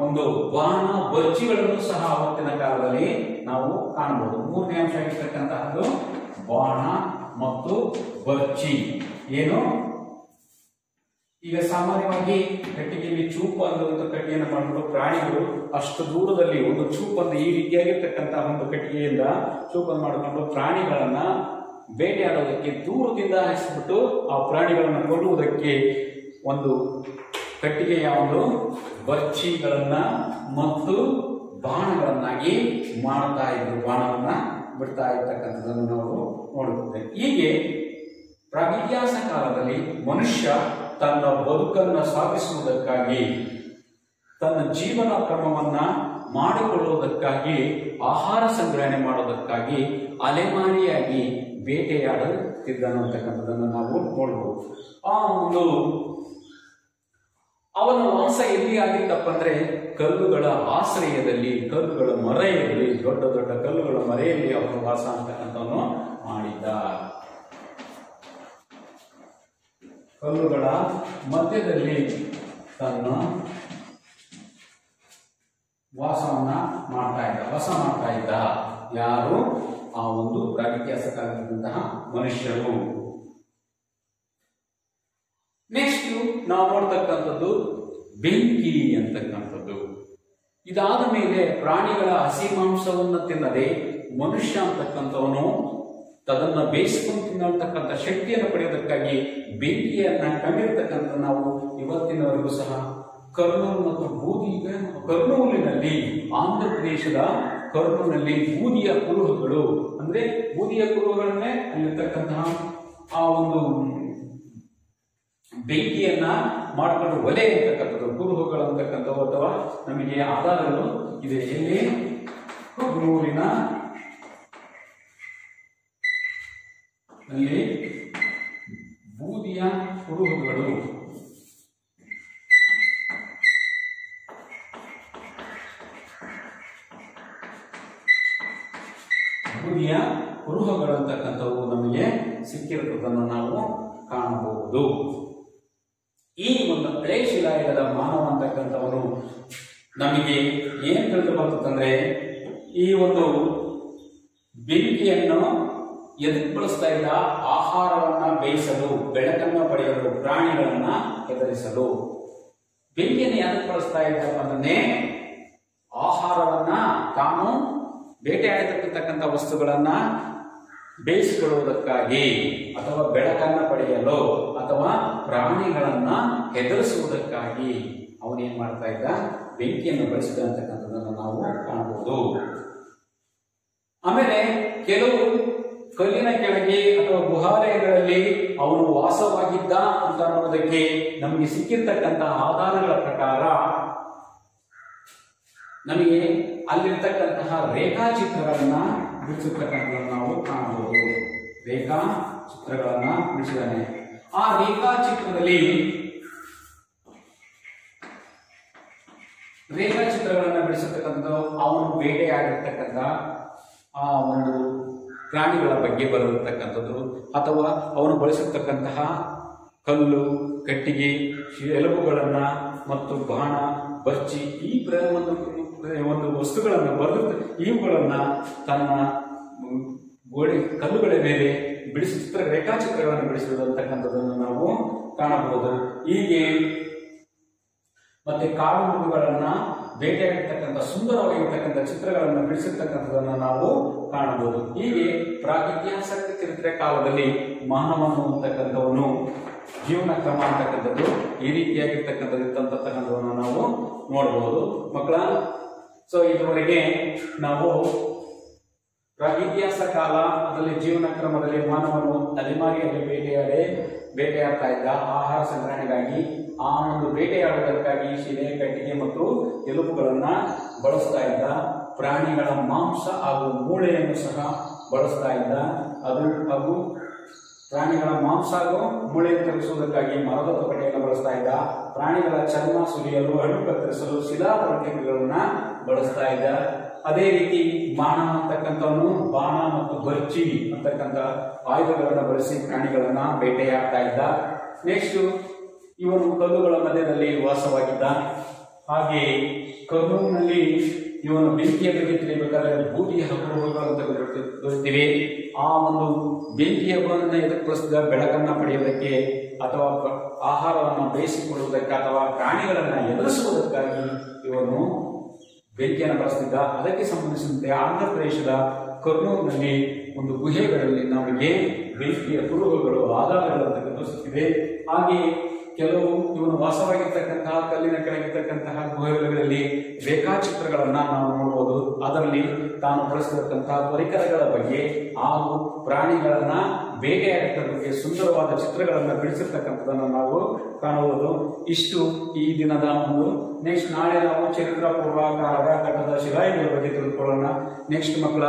ಒಂದು ಬಾಣ ಬರ್ಜಿಗಳನ್ನು ಸಹ ಆವತ್ತಿನ ಕಾಲದಲ್ಲಿ ನಾವು ಕಾಣಬಹುದು. ಮೂರನೇ ಅಂಶ ಆಗಿರ್ತಕ್ಕಂತಹದ್ದು ಬಾಣ ಮತ್ತು ಬರ್ಜಿ. ಏನು, ಈಗ ಸಾಮಾನ್ಯವಾಗಿ ಕಟ್ಟಿಗೆಯಲ್ಲಿ ಚೂಪು ಅನ್ನುವಂಥ ಕಟ್ಟಿಗೆಯನ್ನು ಮಾಡಿಕೊಂಡು ಪ್ರಾಣಿಗಳು ಅಷ್ಟು ದೂರದಲ್ಲಿ ಒಂದು ಚೂಪನ್ನು ಈ ರೀತಿಯಾಗಿರ್ತಕ್ಕಂತಹ ಒಂದು ಕಟ್ಟಿಗೆಯಿಂದ ಚೂಪನ್ನು ಮಾಡಿಕೊಂಡು ಪ್ರಾಣಿಗಳನ್ನ ಬೇಟೆಯಾಡೋದಕ್ಕೆ ದೂರದಿಂದ ಹಾಯಿಸಿಬಿಟ್ಟು ಆ ಪ್ರಾಣಿಗಳನ್ನು ಕೊಲ್ಲುವುದಕ್ಕೆ ಒಂದು ಕಟ್ಟಿಗೆಯ ಒಂದು ಬರ್ಚಿಗಳನ್ನ ಮತ್ತು ಬಾಣಗಳನ್ನಾಗಿ ಮಾಡ್ತಾ ಇದ್ರು, ಬಾಣವನ್ನ ಬಿಡ್ತಾ ಇರ್ತಕ್ಕಂಥದ್ದನ್ನು ನಾವು ನೋಡುತ್ತೇವೆ. ಹೀಗೆ ಪ್ರಾಗಿತ್ಯಾಸ ಕಾಲದಲ್ಲಿ ಮನುಷ್ಯ ತನ್ನ ಬದುಕನ್ನು ಸಾಗಿಸುವುದಕ್ಕಾಗಿ, ತನ್ನ ಜೀವನ ಕ್ರಮವನ್ನ ಮಾಡಿಕೊಳ್ಳುವುದಕ್ಕಾಗಿ, ಆಹಾರ ಸಂಗ್ರಹಣೆ ಮಾಡೋದಕ್ಕಾಗಿ ಅಲೆಮಾರಿಯಾಗಿ ಬೇಟೆಯಾಡುತ್ತಿದ್ದನಂತಕ್ಕಂಥದ್ದನ್ನು ನಾವು ನೋಡಬಹುದು. ಆ ಒಂದು ಅವನ ವಾಸ ಎಲ್ಲಿ ಆಗಿತ್ತಪ್ಪ ಅಂದ್ರೆ ಕಲ್ಲುಗಳ ಆಶ್ರಯದಲ್ಲಿ, ಕಲ್ಲುಗಳ ಮರೆಯಲ್ಲಿ, ದೊಡ್ಡ ದೊಡ್ಡ ಕಲ್ಲುಗಳ ಮರೆಯಲ್ಲಿ ಅವನು ವಾಸ ಅಂತಕ್ಕಂಥವನು ಮಾಡಿದ್ದ. ಕಲ್ಲುಗಳ ಮಧ್ಯದಲ್ಲಿ ತನ್ನ ವಾಸ ಮಾಡ್ತಾ ಇದ್ದ ಯಾರು? ಆ ಒಂದು ಪ್ರಾಗಿತ್ಯಾಸ ಕಾಲದಂತಹ ಮನುಷ್ಯರು. ನೆಕ್ಸ್ಟ್ ನಾವು ನೋಡ್ತಕ್ಕಂಥದ್ದು ಬೆಂಕಿ ಅಂತಕ್ಕಂಥದ್ದು. ಇದಾದ ಮೇಲೆ ಪ್ರಾಣಿಗಳ ಹಸಿ ಮಾಂಸವನ್ನು ತಿನ್ನದೆ ಮನುಷ್ಯ ಅಂತಕ್ಕಂಥವನು ತದನ್ನ ಬೇಯಿಸಿಕೊಂಡು ತಿನ್ನತಕ್ಕಂಥ ಶಕ್ತಿಯನ್ನು ಪಡೆಯೋದಕ್ಕಾಗಿ ಬೆಂಕಿಯನ್ನ ಕಂಡಿರ್ತಕ್ಕಂಥ ನಾವು ಇವತ್ತಿನವರೆಗೂ ಸಹ ಕರ್ನೂಲ್ ಮತ್ತು ಕರ್ನೂಲಿನಲ್ಲಿ, ಆಂಧ್ರ ಪ್ರದೇಶದ ಕರ್ನೂಲಿನಲ್ಲಿ ಬೂದಿಯ ಕುರುಹುಗಳು, ಅಂದ್ರೆ ಬೂದಿಯ ಕುರುಹುಗಳನ್ನೇ ಅಲ್ಲಿರ್ತಕ್ಕಂತಹ ಆ ಒಂದು ಬೆಂಕಿಯನ್ನ ಮಾಡಿಕೊಂಡು ಒಲೆ ಅಂತಕ್ಕಂಥದ್ದು, ಕುರುಹುಗಳು ಅಂತಕ್ಕಂಥವು ಅಥವಾ ನಮಗೆ ಆಧಾರಗಳು ಇದೆ. ಎಲ್ಲಿ? ಕರ್ನೂಲಿನ ಅಲ್ಲಿ ಬೂದಿಯ ಕುರುಹುಗಳು. ಬೂದಿಯ ಕುರುಹುಗಳು ಅಂತಕ್ಕಂಥವು ನಮಗೆ ಸಿಕ್ಕಿರುವುದನ್ನು ನಾವು ಕಾಣಬಹುದು. ಈ ಒಂದು ಹಳೆ ಶಿಲಾಯುಗದ ಮಾನವ ಅಂತಕ್ಕಂಥವನು ನಮಗೆ ಏನ್ ತಿಳಿದು ಬರ್ತದಂದ್ರೆ, ಈ ಒಂದು ಬೆಂಕಿಯನ್ನು ಎದಕ್ಕೆ ಬಳಸ್ತಾ ಇದ್ದ? ಆಹಾರವನ್ನ ಬೇಯಿಸಲು, ಬೆಳಕನ್ನ ಪಡೆಯಲು, ಪ್ರಾಣಿಗಳನ್ನ ಹೆದರಿಸಲು. ಬೆಂಕಿಯನ್ನು ಯಾಕೆ ಬಳಸ್ತಾ ಇದ್ದಪ್ಪ ಅಂದ್ರೆ ಆಹಾರವನ್ನ, ತಾನು ಬೇಟೆಯಾಡಿರ್ತಕ್ಕಂಥ ವಸ್ತುಗಳನ್ನ ಬೇಯಿಸಿಕೊಳ್ಳುವುದಕ್ಕಾಗಿ, ಅಥವಾ ಬೆಳಕನ್ನ ಪಡೆಯಲು, ಅಥವಾ ಪ್ರಾಣಿಗಳನ್ನ ಹೆದರಿಸುವುದಕ್ಕಾಗಿ ಅವನೇನ್ ಮಾಡ್ತಾ ಇದ್ದ? ಬೆಂಕಿಯನ್ನು ಬಳಸಿದ ಅಂತಕ್ಕಂಥದ್ದನ್ನು ನಾವು ಕಾಣಬಹುದು. ಆಮೇಲೆ ಕೆಲವು ಕಲ್ಲಿನ ಕೆಳಗೆ ಅಥವಾ ಗುಹಾಲಯಗಳಲ್ಲಿ ಅವನು ವಾಸವಾಗಿದ್ದ ಅಂತ ಅನ್ನೋದಕ್ಕೆ ನಮಗೆ ಸಿಕ್ಕಿರ್ತಕ್ಕಂತಹ ಆಧಾರಗಳ ಪ್ರಕಾರ ನಮಗೆ ಅಲ್ಲಿರ್ತಕ್ಕಂತಹ ರೇಖಾಚಿತ್ರಗಳನ್ನ ಬಿಡಿಸಿರ್ತಕ್ಕಂಥದ್ದನ್ನು ನಾವು ಕಾಣಬಹುದು. ರೇಖಾಚಿತ್ರಗಳನ್ನ ಬಿಡಿಸಿದ್ದಾನೆ. ಆ ರೇಖಾಚಿತ್ರಗಳಲ್ಲಿ ಬಿಡಿಸಿರ್ತಕ್ಕಂಥದ್ದು ಅವನು ಬೇಟೆಯಾಡಿರ್ತಕ್ಕಂಥ ಆ ಒಂದು ಪ್ರಾಣಿಗಳ ಬಗ್ಗೆ ಬರತಕ್ಕಂಥದ್ದು, ಅಥವಾ ಅವನು ಬಳಸಿರ್ತಕ್ಕಂತಹ ಕಲ್ಲು, ಕಟ್ಟಿಗೆ, ಎಲುಬುಗಳನ್ನ ಮತ್ತು ಬಾಣ, ಬರ್ಚಿ ಈ ಒಂದು ವಸ್ತುಗಳನ್ನು ಇವುಗಳನ್ನ ತನ್ನ ಗೋಡೆ ಕಲ್ಲುಗಳ ಮೇಲೆ ರೇಖಾಚಿತ್ರಗಳನ್ನು ಬಿಡಿಸಿರುವಂತಕ್ಕಂಥದ್ದನ್ನು ನಾವು ಕಾಣಬಹುದು. ಹೀಗೆ ಮತ್ತೆ ಕಾಡು ಮೃಗಗಳನ್ನ ಬೇಟೆಯಾಡಿರ್ತಕ್ಕಂಥ ಸುಂದರವಾಗಿರ್ತಕ್ಕಂಥ ಚಿತ್ರಗಳನ್ನು ಬಿಡಿಸಿರ್ತಕ್ಕಂಥದ್ದನ್ನು ನಾವು ಕಾಣಬಹುದು. ಹೀಗೆ ಪ್ರಾಗಿತ್ಯಾಸಕ ಚರಿತ್ರೆ ಕಾಲದಲ್ಲಿ ಮಾನವನು ಅಂತಕ್ಕಂಥವನು ಜೀವನ ಕ್ರಮ ಅಂತಕ್ಕಂಥದ್ದು ಈ ರೀತಿಯಾಗಿರ್ತಕ್ಕಂಥದ್ದನ್ನು ನಾವು ನೋಡಬಹುದು. ಮಕ್ಕಳ, ಸೊ ಇದುವರೆಗೆ ನಾವು ಪ್ರಾಗಿತ್ಯಾಸ ಕಾಲ ಅದರಲ್ಲಿ ಜೀವನ ಕ್ರಮದಲ್ಲಿ ಮಾನವನು ಅಲೆಮಾರಿಯಲ್ಲಿ ಬೇಟೆಯಾಡ್ತಾ ಇದ್ದ. ಆಹಾರ ಸಂಗ್ರಹಣೆಗಾಗಿ, ಆ ಒಂದು ಬೇಟೆಯಾಡುವುದಕ್ಕಾಗಿ ಶಿಲೆ, ಕಟ್ಟಿಗೆ ಮತ್ತು ಎಲುಬುಗಳನ್ನ ಬಳಸ್ತಾ ಇದ್ದ. ಪ್ರಾಣಿಗಳ ಮಾಂಸ ಹಾಗೂ ಮೂಳೆಯನ್ನು ಸಹ ಬಳಸ್ತಾ ಇದ್ದ. ಹಾಗೂ ಪ್ರಾಣಿಗಳ ಮಾಂಸ ಹಾಗೂ ಮೂಳೆಯನ್ನು ತರಿಸುವುದಕ್ಕಾಗಿ ಮರದ ತೊಗಟೆಯನ್ನು ಬಳಸ್ತಾ ಇದ್ದ. ಪ್ರಾಣಿಗಳ ಚರ್ಮ ಸುಲಿಯಲು, ಹಣ್ಣು ಕತ್ತರಿಸಲು ಶಿಲಾಪ್ರತಿಮೆಗಳನ್ನ ಬಳಸ್ತಾ ಇದ್ದ. ಅದೇ ರೀತಿ ಬಾಣ ಅಂತಕ್ಕಂಥವನು ಬಾಣ ಮತ್ತು ಬರ್ಚಿ ಅಂತಕ್ಕಂಥ ಆಯುಧಗಳನ್ನು ಬಳಸಿ ಪ್ರಾಣಿಗಳನ್ನ ಬೇಟೆಯಾಡ್ತಾ ಇದ್ದ. ನೆಕ್ಸ್ಟ್ ಇವನು ಕಲ್ಲುಗಳ ಮಧ್ಯದಲ್ಲಿ ವಾಸವಾಗಿದ್ದ. ಹಾಗೆ ಕರ್ನೂಲ್ನಲ್ಲಿ ಇವನು ಬೆಂಕಿಯ ಬಗ್ಗೆ ತಿಳಿಯಬೇಕಾದ್ರೆ ಬೂದಿಯ ಹಬ್ಬಗಳು ಅಂತ ಗೊತ್ತಿವೆ. ಆ ಒಂದು ಬೆಂಕಿಯ ಹಬ್ಬವನ್ನು ಎದಕ್ಕೆ ಬಳಸಿದ? ಬೆಳಕನ್ನ ಪಡೆಯುವುದಕ್ಕೆ ಅಥವಾ ಆಹಾರವನ್ನು ಬೇಯಿಸಿಕೊಳ್ಳುವುದಕ್ಕೆ ಅಥವಾ ಪ್ರಾಣಿಗಳನ್ನ ಎದುರಿಸುವುದಕ್ಕಾಗಿ ಇವನು ಬೆಂಕಿಯನ್ನು ಬಳಸ್ತಿದ್ದ. ಅದಕ್ಕೆ ಸಂಬಂಧಿಸಿದಂತೆ ಆಂಧ್ರ ಪ್ರದೇಶದ ಕರ್ನೂಲ್ನಲ್ಲಿ ಒಂದು ಗುಹೆಗಳಲ್ಲಿ ನಮಗೆ ಬೆಂಕಿಯ ಕುರುಹುಗಳು ಆಧಾರಗಳು ಅಂತ ತೋರಿಸುತ್ತಿದೆ. ಹಾಗೆ ಕೆಲವು ಇವನು ವಾಸವಾಗಿರ್ತಕ್ಕಂತಹ ಕಲ್ಲಿನ ಕೆಳಗಿರ್ತಕ್ಕಂತಹ ಗುಹೆಗಳಲ್ಲಿ ರೇಖಾಚಿತ್ರಗಳನ್ನ ನಾವು ನೋಡಬಹುದು. ಅದರಲ್ಲಿ ತಾನು ಬಳಸಿರ್ತಕ್ಕಂತಹ ಪರಿಕರಗಳ ಬಗ್ಗೆ ಹಾಗೂ ಪ್ರಾಣಿಗಳನ್ನ ಬೇಟೆಯಾಡಿದ ಬಗ್ಗೆ ಸುಂದರವಾದ ಚಿತ್ರಗಳನ್ನ ಬಿಡಿಸಿರ್ತಕ್ಕಂಥದನ್ನು ನಾವು ಕಾಣಬಹುದು. ಇಷ್ಟು ಈ ದಿನದ ಒಂದು. ನೆಕ್ಸ್ಟ್ ನಾಳೆ ನಾವು ಚರಿತ್ರ ಪೂರ್ವ ಕಾಲಘಟ್ಟದ ಶಿಲಾಯುಗಗಳ ಬಗ್ಗೆ ತಿಳಿದುಕೊಳ್ಳೋಣ. ನೆಕ್ಸ್ಟ್ ಮಕ್ಕಳ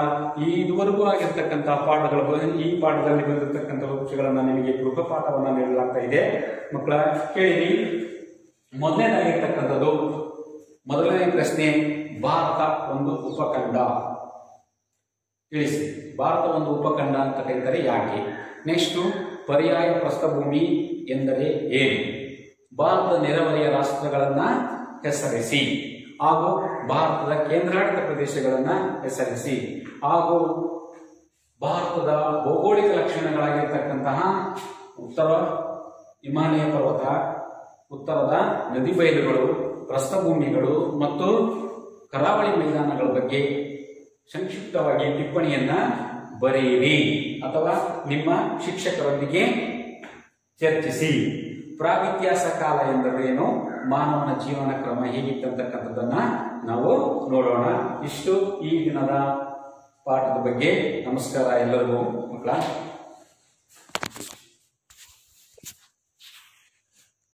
ಇದುವರೆಗೂ ಆಗಿರ್ತಕ್ಕಂತಹ ಪಾಠಗಳ ಈ ಪಾಠದಲ್ಲಿ ಬಂದಿರತಕ್ಕಂತಹ ವಿಷಯಗಳನ್ನ ನಿಮಗೆ ಗೃಹಪಾಠವನ್ನ ನೀಡಲಾಗ್ತಾ ಇದೆ. ಮಕ್ಕಳ ಕೇಳಿರಿ. ಮೊದಲನೇದಾಗಿರ್ತಕ್ಕಂಥದ್ದು ಮೊದಲನೇ ಪ್ರಶ್ನೆ, ಭಾರತ ಒಂದು ಉಪಖಂಡ. ತಿಳಿಸಿ, ಭಾರತ ಒಂದು ಉಪಖಂಡ ಅಂತ ಕರೀತಾರೆ ಯಾಕೆ? ನೆಕ್ಸ್ಟ್, ಪರ್ಯಾಯ ಪ್ರಸ್ಥಭೂಮಿ ಎಂದರೆ ಏನು? ಭಾರತದ ನೆರೆಹೊರೆಯ ರಾಷ್ಟ್ರಗಳನ್ನ ಹೆಸರಿಸಿ ಹಾಗೂ ಭಾರತದ ಕೇಂದ್ರಾಡಳಿತ ಪ್ರದೇಶಗಳನ್ನ ಹೆಸರಿಸಿ ಹಾಗೂ ಭಾರತದ ಭೌಗೋಳಿಕ ಲಕ್ಷಣಗಳಾಗಿರ್ತಕ್ಕಂತಹ ಉತ್ತರ ಹಿಮಾಲಯ ಪರ್ವತ, ಉತ್ತರದ ನದಿ ಬಯಲುಗಳು, ಪ್ರಸ್ಥಭೂಮಿಗಳು ಮತ್ತು ಕರಾವಳಿ ಮೈದಾನಗಳ ಬಗ್ಗೆ ಸಂಕ್ಷಿಪ್ತವಾಗಿ ಟಿಪ್ಪಣಿಯನ್ನ ಬರೆಯಿರಿ ಅಥವಾ ನಿಮ್ಮ ಶಿಕ್ಷಕರೊಂದಿಗೆ ಚರ್ಚಿಸಿ. ಪ್ರಾಗಿತ್ಯಾಸ ಕಾಲ ಎಂದರೇನು, ಮಾನವನ ಜೀವನ ಕ್ರಮ ಹೇಗಿತ್ತಂತಕ್ಕಂಥದ್ದನ್ನ ನಾವು ನೋಡೋಣ. ಇಷ್ಟು ಈ ದಿನದ ಪಾಠದ ಬಗ್ಗೆ. ನಮಸ್ಕಾರ ಎಲ್ಲರಿಗೂ ಮಕ್ಕಳ.